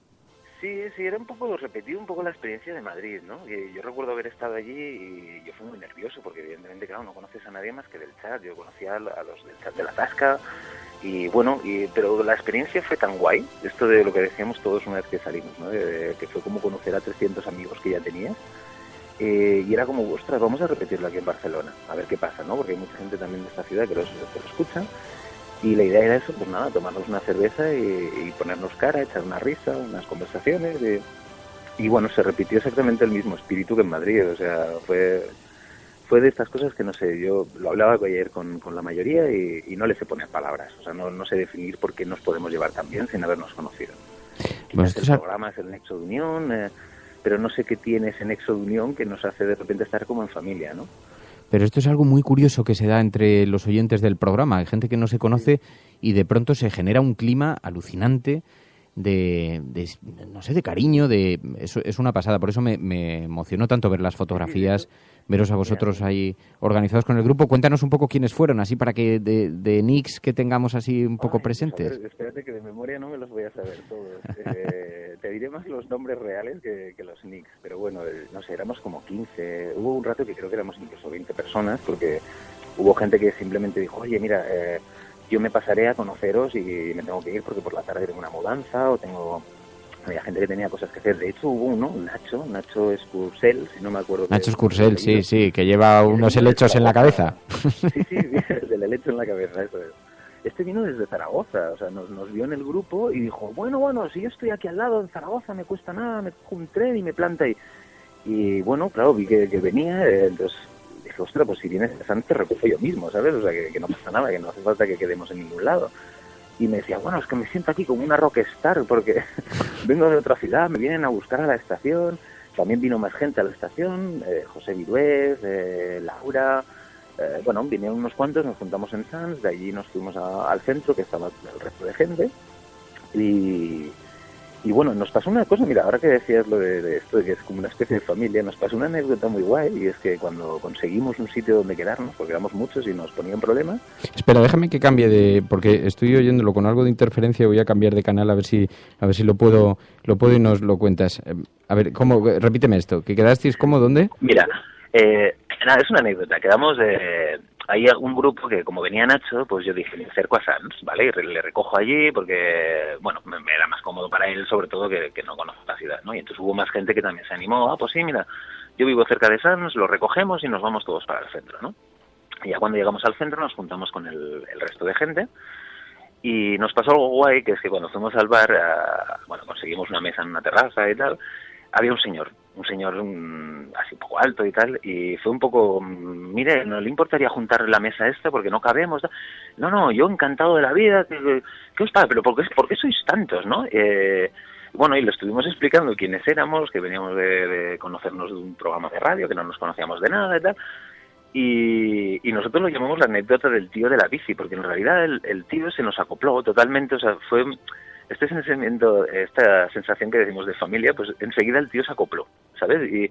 Sí, era un poco repetido un poco la experiencia de Madrid, ¿no? Yo recuerdo haber estado allí y yo fui muy nervioso porque evidentemente, claro, no conoces a nadie más que del chat. Yo conocía a los del chat de La Tasca y bueno, pero la experiencia fue tan guay, esto de lo que decíamos todos una vez que salimos, ¿no? Que fue como conocer a 300 amigos que ya tenías. Y era como, ostras, vamos a repetirlo aquí en Barcelona, a ver qué pasa, ¿no? Porque hay mucha gente también de esta ciudad que lo escucha. Y la idea era eso, pues nada, tomarnos una cerveza y ponernos cara, echar una risa, unas conversaciones. Y bueno, se repitió exactamente el mismo espíritu que en Madrid. O sea, fue de estas cosas que no sé, yo lo hablaba ayer con la mayoría y no le sé poner palabras. O sea, no sé definir por qué nos podemos llevar tan bien sin habernos conocido. Bueno, el programa es el nexo de unión, pero no sé qué tiene ese nexo de unión que nos hace de repente estar como en familia, ¿no? Pero esto es algo muy curioso que se da entre los oyentes del programa. Hay gente que no se conoce y de pronto se genera un clima alucinante de no sé, de cariño, eso es una pasada. Por eso me emocionó tanto ver las fotografías, veros a vosotros ahí organizados con el grupo. Cuéntanos un poco quiénes fueron, así para que de nicks que tengamos así un poco presentes. A ver, espérate que de memoria no me los voy a saber todos. Te diré más los nombres reales que los nicks, pero bueno, no sé, éramos como 15. Hubo un rato que creo que éramos incluso 20 personas, porque hubo gente que simplemente dijo, oye, mira, yo me pasaré a conoceros y me tengo que ir porque por la tarde tengo una mudanza o había gente que tenía cosas que hacer. De hecho hubo uno, Nacho Escursel, si no me acuerdo. Nacho Escursel, sí, que lleva unos helechos en la cabeza. Sí, del helecho en la cabeza, eso es. Este vino desde Zaragoza, o sea, nos vio en el grupo y dijo, bueno, si yo estoy aquí al lado en Zaragoza, me cuesta nada, me cojo un tren y me planta ahí. Y bueno, claro, vi que venía, entonces dije, ostras, pues si vienes antes te recojo yo mismo, ¿sabes? O sea, que no pasa nada, que no hace falta que quedemos en ningún lado. Y me decía, bueno, es que me siento aquí como una rockstar porque vengo de otra ciudad, me vienen a buscar a la estación. También vino más gente a la estación, José Virués, Laura, bueno, vinieron unos cuantos, nos juntamos en Sants, de allí nos fuimos al centro, que estaba el resto de gente. Y bueno, nos pasó una cosa, mira, ahora que decías lo de esto, de que es como una especie de familia, nos pasó una anécdota muy guay, y es que cuando conseguimos un sitio donde quedarnos, porque éramos muchos y nos ponían problemas... Espera, déjame que cambie porque estoy oyéndolo con algo de interferencia, voy a cambiar de canal a ver si lo puedo y nos lo cuentas. A ver, repíteme esto, ¿que quedasteis cómo, dónde? Mira, nada, es una anécdota, quedamos... Hay un grupo que, como venía Nacho, pues yo dije, me acerco a Sants, ¿vale? Y le recojo allí porque, bueno, me era más cómodo para él, sobre todo que no conozco la ciudad, ¿no? Y entonces hubo más gente que también se animó, pues sí, mira, yo vivo cerca de Sants, lo recogemos y nos vamos todos para el centro, ¿no? Y ya cuando llegamos al centro nos juntamos con el resto de gente y nos pasó algo guay, que es que cuando fuimos al bar, bueno, conseguimos una mesa en una terraza y tal, había un señor así un poco alto y tal, y fue un poco, mire, ¿no le importaría juntar la mesa esta porque no cabemos? No, yo encantado de la vida, ¿qué os pasa? ¿Pero por qué sois tantos, no? Bueno, y le estuvimos explicando quiénes éramos, que veníamos de conocernos de un programa de radio, que no nos conocíamos de nada y tal, y nosotros lo llamamos la anécdota del tío de la bici, porque en realidad el tío se nos acopló totalmente, o sea, fue... Este sentimiento, esta sensación que decimos de familia, pues enseguida el tío se acopló, ¿sabes? Y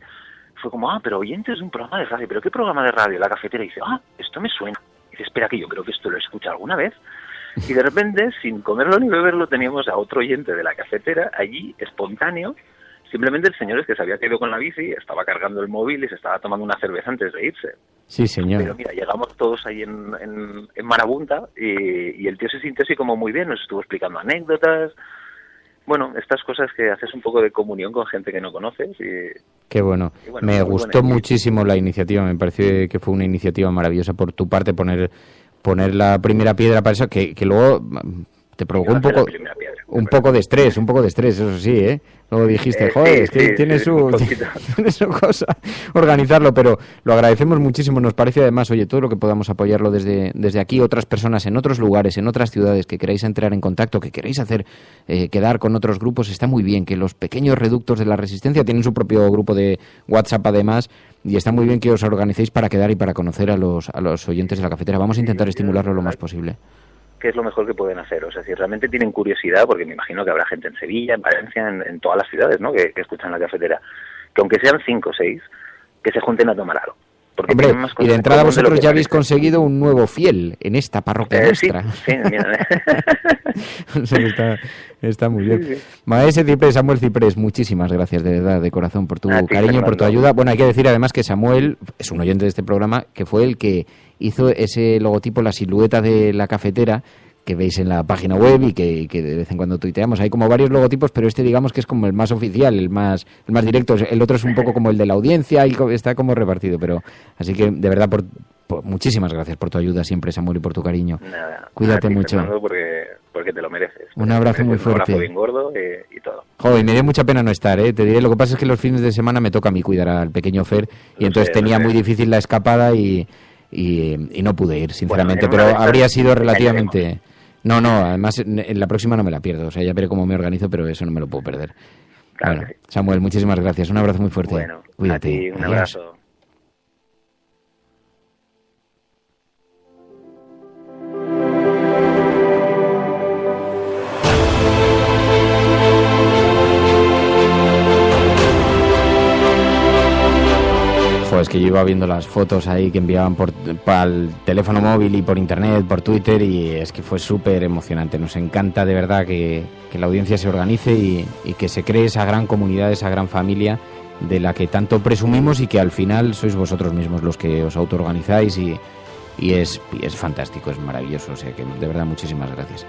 fue como, pero oyente es un programa de radio, ¿pero qué programa de radio? La cafetera, y dice, esto me suena. Y dice, espera, que yo creo que esto lo he escuchado alguna vez. Y de repente, sin comerlo ni beberlo, teníamos a otro oyente de la cafetera allí, espontáneo. Simplemente el señor es que se había caído con la bici, estaba cargando el móvil y se estaba tomando una cerveza antes de irse. Sí, señor. Pero mira, llegamos todos ahí en Marabunta y el tío se sintió así como muy bien, nos estuvo explicando anécdotas. Bueno, estas cosas que haces un poco de comunión con gente que no conoces. Qué bueno. Me gustó muchísimo la iniciativa, me pareció que fue una iniciativa maravillosa por tu parte poner la primera piedra para eso, que luego Te provocó un poco de estrés, eso sí, ¿eh? Luego dijiste, joder, es que tiene su cosa organizarlo, pero lo agradecemos muchísimo. Nos parece además, oye, todo lo que podamos apoyarlo desde aquí, otras personas en otros lugares, en otras ciudades, que queráis entrar en contacto, que queráis hacer quedar con otros grupos, está muy bien. Que los pequeños reductos de la resistencia tienen su propio grupo de WhatsApp además, y está muy bien que os organicéis para quedar y para conocer a los oyentes de la cafetera. Vamos a intentar estimularlo lo más posible. ¿Qué es lo mejor que pueden hacer? O sea, si realmente tienen curiosidad, porque me imagino que habrá gente en Sevilla, en Valencia, en todas las ciudades, ¿no?, que escuchan la cafetera, que aunque sean 5 o 6, que se junten a tomar algo. Porque hombre, y de entrada vosotros ya habéis conseguido un nuevo fiel en esta parroquia nuestra. Sí, mira. Está muy bien. Sí. Maese Ciprés, Samuel Ciprés, muchísimas gracias de verdad, de corazón, por tu cariño, por tu ayuda. Bueno, hay que decir además que Samuel es un oyente de este programa, que fue el que hizo ese logotipo, la silueta de la cafetera, que veis en la página web y que de vez en cuando tuiteamos. Hay como varios logotipos, pero este digamos que es como el más oficial, el más directo. El otro es un poco como el de la audiencia y está como repartido, pero así que de verdad muchísimas gracias por tu ayuda siempre, Samuel, y por tu cariño. Nada, cuídate mucho. Porque te lo mereces. Un abrazo muy fuerte. Un abrazo bien gordo y todo. Joder, me dio mucha pena no estar, te diré. Lo que pasa es que los fines de semana me toca a mí cuidar al pequeño Fer y entonces tenía muy difícil la escapada y no pude ir, sinceramente, pero habría sido relativamente... No, además en la próxima no me la pierdo, o sea, ya veré cómo me organizo, pero eso no me lo puedo perder. Claro, bueno, Samuel, muchísimas gracias, un abrazo muy fuerte. Bueno, cuídate. A ti, un abrazo. Es que yo iba viendo las fotos ahí que enviaban por el teléfono móvil y por internet, por Twitter, y es que fue súper emocionante. Nos encanta de verdad que la audiencia se organice y que se cree esa gran comunidad, esa gran familia de la que tanto presumimos y que al final sois vosotros mismos los que os autoorganizáis y es fantástico, es maravilloso, o sea que de verdad muchísimas gracias.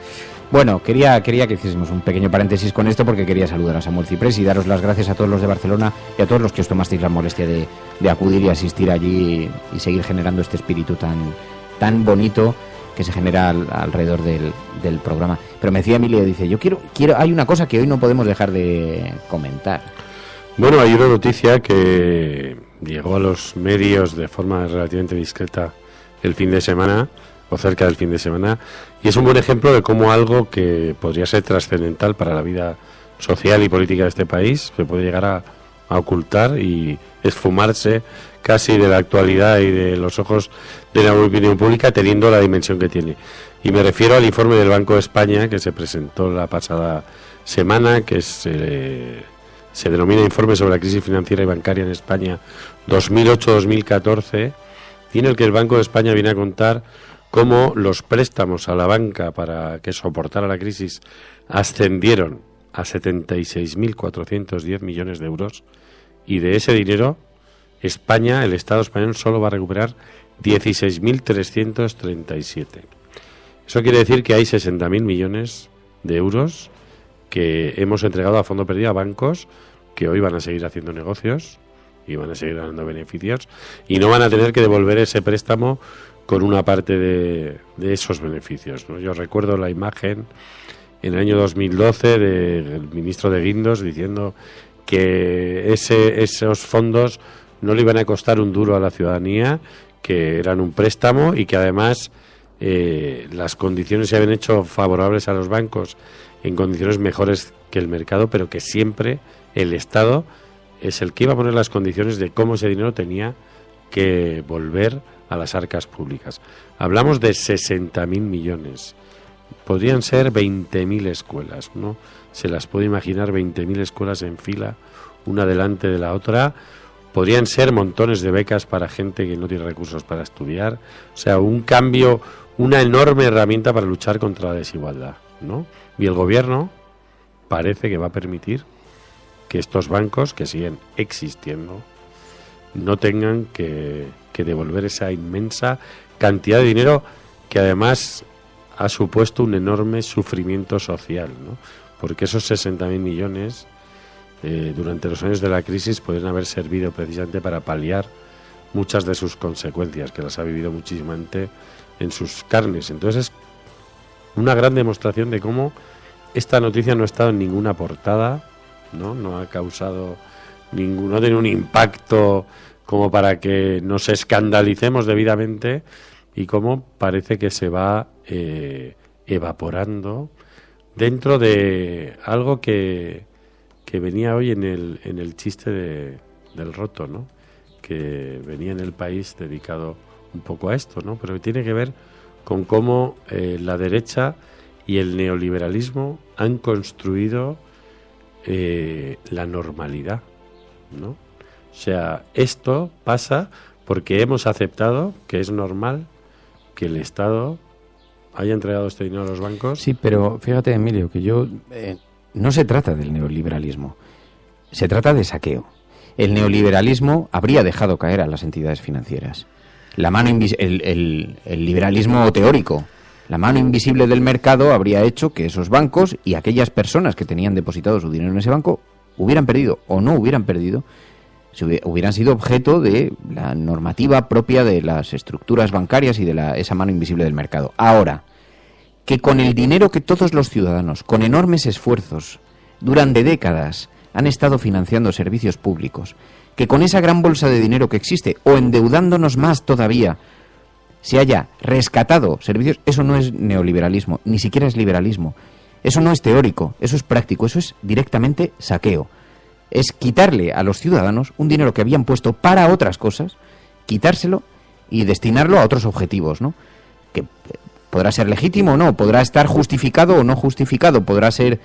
Bueno, quería que hiciésemos un pequeño paréntesis con esto porque quería saludar a Samuel Ciprés y daros las gracias a todos los de Barcelona y a todos los que os tomasteis la molestia de acudir y asistir allí y seguir generando este espíritu tan bonito que se genera alrededor del programa. Pero me decía Emilio, dice, yo quiero, hay una cosa que hoy no podemos dejar de comentar. Bueno, hay una noticia que llegó a los medios de forma relativamente discreta el fin de semana o cerca del fin de semana, y es un buen ejemplo de cómo algo que podría ser trascendental para la vida social y política de este país se puede llegar a ocultar y esfumarse casi de la actualidad y de los ojos de la opinión pública, teniendo la dimensión que tiene. Y me refiero al informe del Banco de España que se presentó la pasada semana, que se denomina Informe sobre la crisis financiera y bancaria en España 2008-2014, y en el que el Banco de España viene a contar cómo los préstamos a la banca para que soportara la crisis ascendieron a 76.410 millones de euros, y de ese dinero España, el Estado español, solo va a recuperar 16.337. Eso quiere decir que hay 60.000 millones de euros que hemos entregado a fondo perdido a bancos que hoy van a seguir haciendo negocios y van a seguir dando beneficios y no van a tener que devolver ese préstamo con una parte de esos beneficios, ¿no? Yo recuerdo la imagen en el año 2012 del ministro de Guindos diciendo que esos fondos no le iban a costar un duro a la ciudadanía, que eran un préstamo y que además las condiciones se habían hecho favorables a los bancos en condiciones mejores que el mercado, pero que siempre el Estado es el que iba a poner las condiciones de cómo ese dinero tenía que volver a las arcas públicas. Hablamos de 60.000 millones. Podrían ser 20.000 escuelas, ¿no? Se las puede imaginar, 20.000 escuelas en fila, una delante de la otra. Podrían ser montones de becas para gente que no tiene recursos para estudiar. O sea, un cambio, una enorme herramienta para luchar contra la desigualdad, ¿no? Y el gobierno parece que va a permitir que estos bancos, que siguen existiendo, no tengan que devolver esa inmensa cantidad de dinero que además ha supuesto un enorme sufrimiento social, ¿no? Porque esos 60.000 millones durante los años de la crisis podrían haber servido precisamente para paliar muchas de sus consecuencias, que las ha vivido muchísimamente en sus carnes. Entonces una gran demostración de cómo esta noticia no ha estado en ninguna portada, no ha causado no tiene un impacto como para que nos escandalicemos debidamente, y cómo parece que se va evaporando dentro de algo que venía hoy en el chiste del roto, ¿no? Que venía en El País dedicado un poco a esto, ¿no? Pero que tiene que ver con cómo la derecha y el neoliberalismo han construido la normalidad, ¿no? O sea, esto pasa porque hemos aceptado que es normal que el Estado haya entregado este dinero a los bancos. Sí, pero fíjate, Emilio, que no se trata del neoliberalismo, se trata de saqueo. El neoliberalismo habría dejado caer a las entidades financieras. La mano el liberalismo teórico, la mano invisible del mercado habría hecho que esos bancos y aquellas personas que tenían depositado su dinero en ese banco hubieran perdido o no hubieran perdido, hubieran sido objeto de la normativa propia de las estructuras bancarias y de esa mano invisible del mercado. Ahora, que con el dinero que todos los ciudadanos, con enormes esfuerzos, durante décadas, han estado financiando servicios públicos, que con esa gran bolsa de dinero que existe, o endeudándonos más todavía, se haya rescatado servicios, eso no es neoliberalismo, ni siquiera es liberalismo. Eso no es teórico, eso es práctico, eso es directamente saqueo. Es quitarle a los ciudadanos un dinero que habían puesto para otras cosas, quitárselo y destinarlo a otros objetivos, ¿no? Que podrá ser legítimo o no, podrá estar justificado o no justificado, podrá ser...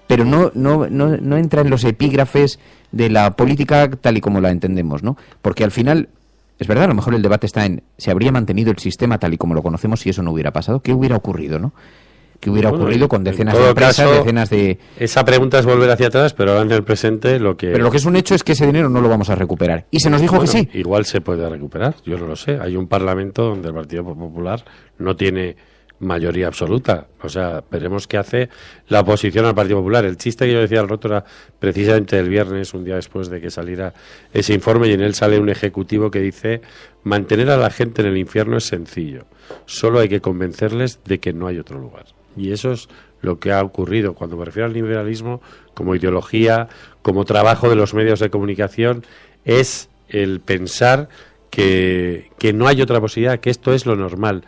Pero no entra en los epígrafes de la política tal y como la entendemos, ¿no? Porque al final, es verdad, a lo mejor el debate está en ¿se habría mantenido el sistema tal y como lo conocemos si eso no hubiera pasado? ¿Qué hubiera ocurrido, no? ¿Qué hubiera ocurrido con decenas de empresas, decenas de...? Esa pregunta es volver hacia atrás, pero ahora en el presente lo que... Pero lo que es un hecho es que ese dinero no lo vamos a recuperar. Y se nos dijo que sí. Igual se puede recuperar, yo no lo sé. Hay un Parlamento donde el Partido Popular no tiene mayoría absoluta. O sea, veremos qué hace la oposición al Partido Popular. El chiste que yo decía al roto era precisamente el viernes, un día después de que saliera ese informe, y en él sale un ejecutivo que dice: mantener a la gente en el infierno es sencillo, solo hay que convencerles de que no hay otro lugar. Y eso es lo que ha ocurrido. Cuando me refiero al liberalismo como ideología, como trabajo de los medios de comunicación, es el pensar que no hay otra posibilidad, que esto es lo normal.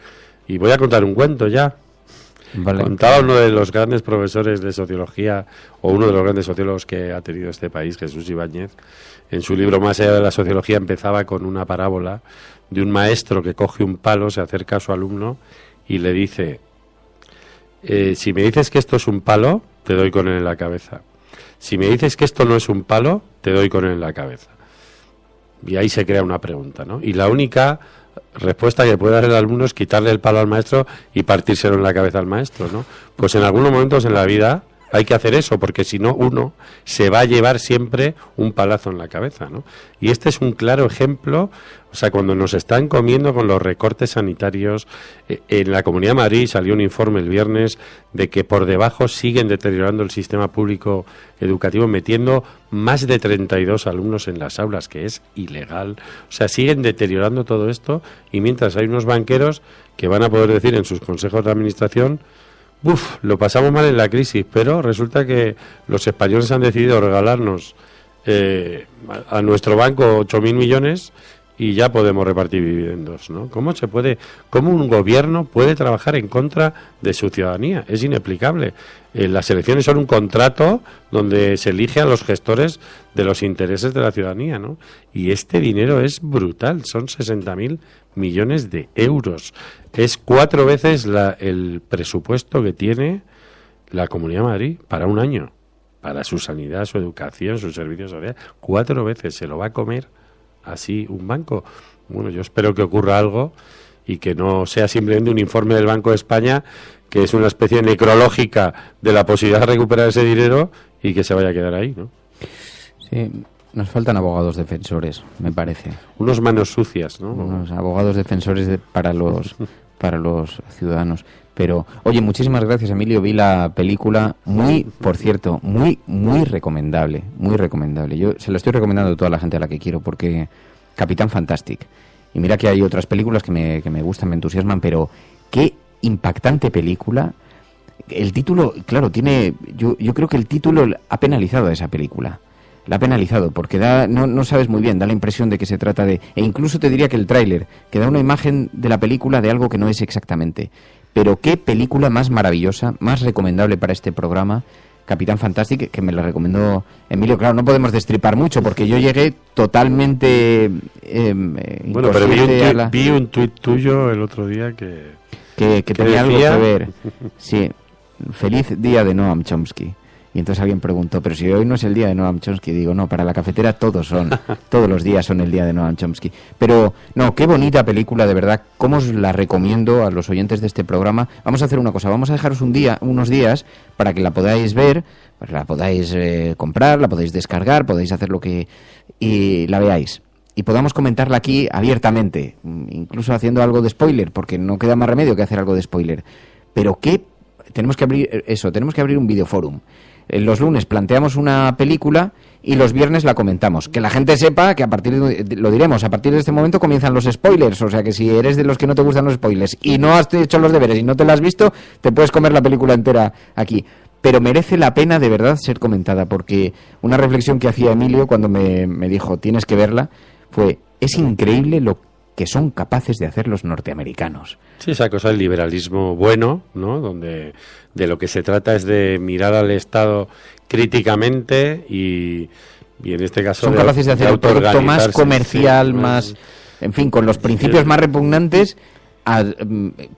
Y voy a contar un cuento ya. Vale. Contaba uno de los grandes profesores de sociología, o uno de los grandes sociólogos que ha tenido este país, Jesús Ibáñez. En su libro Más allá de la sociología empezaba con una parábola de un maestro que coge un palo, se acerca a su alumno y le dice: si me dices que esto es un palo, te doy con él en la cabeza. Si me dices que esto no es un palo, te doy con él en la cabeza. Y ahí se crea una pregunta, ¿no? Y la única respuesta que puede dar el alumno es quitarle el palo al maestro y partírselo en la cabeza al maestro, ¿no? Pues en algunos momentos en la vida hay que hacer eso, porque si no, uno se va a llevar siempre un palazo en la cabeza, ¿no? Y este es un claro ejemplo. O sea, cuando nos están comiendo con los recortes sanitarios, en la Comunidad de Madrid salió un informe el viernes de que por debajo siguen deteriorando el sistema público educativo, metiendo más de 32 alumnos en las aulas, que es ilegal. O sea, siguen deteriorando todo esto, y mientras hay unos banqueros que van a poder decir en sus consejos de administración: lo pasamos mal en la crisis, pero resulta que los españoles han decidido regalarnos a nuestro banco 8.000 millones y ya podemos repartir dividendos, ¿no? ¿Cómo un gobierno puede trabajar en contra de su ciudadanía? Es inexplicable. Las elecciones son un contrato donde se elige a los gestores de los intereses de la ciudadanía, ¿no? Y este dinero es brutal, son 60.000 millones de euros. Es 4 veces el presupuesto que tiene la Comunidad de Madrid para un año, para su sanidad, su educación, sus servicios sociales. 4 veces se lo va a comer así un banco. Bueno, yo espero que ocurra algo y que no sea simplemente un informe del Banco de España, que es una especie necrológica de la posibilidad de recuperar ese dinero y que se vaya a quedar ahí, ¿no? Sí, nos faltan abogados defensores, me parece. Unos manos sucias, ¿no? Unos abogados defensores para los ciudadanos. Pero, oye, muchísimas gracias, Emilio. Vi la película, por cierto, muy recomendable, muy recomendable. Yo se la estoy recomendando a toda la gente a la que quiero, porque Capitán Fantastic. Y mira que hay otras películas que me gustan, me entusiasman, pero qué impactante película, el título, claro, yo creo que el título ha penalizado a esa película. La ha penalizado porque no sabes muy bien, da la impresión de que se trata de... E incluso te diría que el tráiler, que da una imagen de la película de algo que no es exactamente. Pero qué película más maravillosa, más recomendable para este programa, Capitán Fantastic, que me la recomendó Emilio. Claro, no podemos destripar mucho porque yo llegué totalmente... bueno, pero vi un tuit tuyo el otro día que tenía algo que ver. Sí, feliz día de Noam Chomsky. Y entonces alguien preguntó, pero si hoy no es el día de Noam Chomsky, digo, no, para la cafetera todos los días son el día de Noam Chomsky. Pero, no, qué bonita película, de verdad, cómo os la recomiendo a los oyentes de este programa. Vamos a hacer una cosa, vamos a dejaros unos días para que la podáis ver, pues la podáis comprar, la podéis descargar, podéis hacer lo que... y la veáis. Y podamos comentarla aquí abiertamente, incluso haciendo algo de spoiler, porque no queda más remedio que hacer algo de spoiler. Pero tenemos que abrir un videoforum. Los lunes planteamos una película y los viernes la comentamos. Que la gente sepa que a partir de este momento comienzan los spoilers. O sea que si eres de los que no te gustan los spoilers y no has hecho los deberes y no te la has visto, te puedes comer la película entera aquí. Pero merece la pena de verdad ser comentada, porque una reflexión que hacía Emilio cuando me dijo tienes que verla fue: es increíble lo que son capaces de hacer los norteamericanos. Sí, esa cosa del liberalismo bueno, ¿no? Donde de lo que se trata es de mirar al Estado críticamente y en este caso son capaces de hacer el producto más comercial, sí, más, en fin, con los principios más repugnantes, a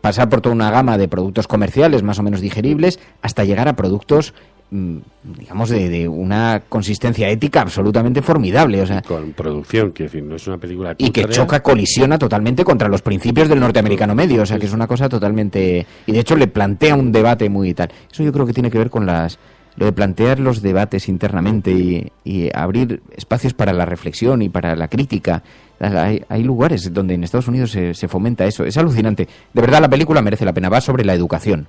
pasar por toda una gama de productos comerciales más o menos digeribles hasta llegar a productos, digamos, de una consistencia ética absolutamente formidable, o sea, con producción, que no es una película y que colisiona totalmente contra los principios del norteamericano medio, o sea, que es una cosa totalmente, y de hecho le plantea un debate muy tal. Eso yo creo que tiene que ver con lo de plantear los debates internamente y abrir espacios para la reflexión y para la crítica. Hay lugares donde en Estados Unidos se fomenta eso. Es alucinante. De verdad, la película merece la pena. Va sobre la educación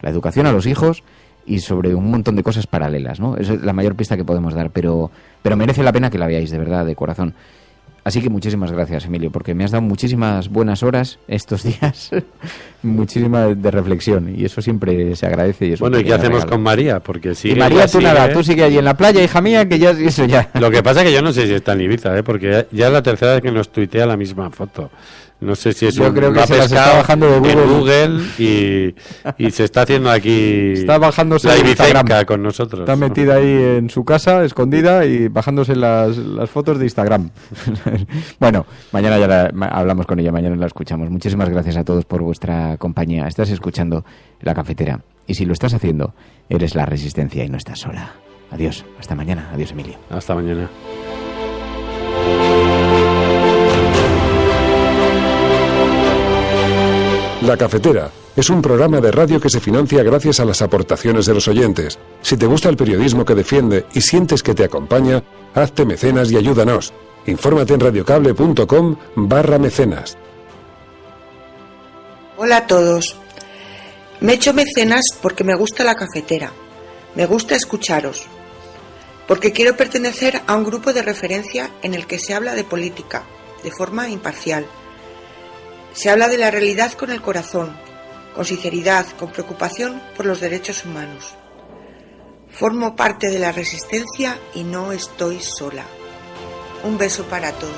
a los hijos y sobre un montón de cosas paralelas, ¿no? Esa es la mayor pista que podemos dar, pero merece la pena que la veáis, de verdad, de corazón. Así que muchísimas gracias, Emilio, porque me has dado muchísimas buenas horas estos días, muchísima de reflexión, y eso siempre se agradece. Y eso bueno, ¿y qué hacemos con María? Porque y María, tú sigue allí en la playa, hija mía, que ya eso ya. Lo que pasa es que yo no sé si está en Ibiza, porque ya es la tercera vez que nos tuitea la misma foto. No sé si es yo creo que se las está bajando de Google y se está haciendo aquí está bajándose la Ibicenca con nosotros. Está metida ahí en su casa, escondida, y bajándose las fotos de Instagram. Bueno, mañana ya hablamos con ella, mañana la escuchamos. Muchísimas gracias a todos por vuestra compañía. Estás escuchando La Cafetera, y si lo estás haciendo, eres la resistencia y no estás sola. Adiós, hasta mañana. Adiós, Emilio. Hasta mañana. La Cafetera es un programa de radio que se financia gracias a las aportaciones de los oyentes. Si te gusta el periodismo que defiende y sientes que te acompaña, hazte mecenas y ayúdanos. Infórmate en radiocable.com/mecenas. Hola a todos. Me he hecho mecenas porque me gusta la cafetera. Me gusta escucharos. Porque quiero pertenecer a un grupo de referencia en el que se habla de política, de forma imparcial. Se habla de la realidad con el corazón, con sinceridad, con preocupación por los derechos humanos. Formo parte de la resistencia y no estoy sola. Un beso para todos.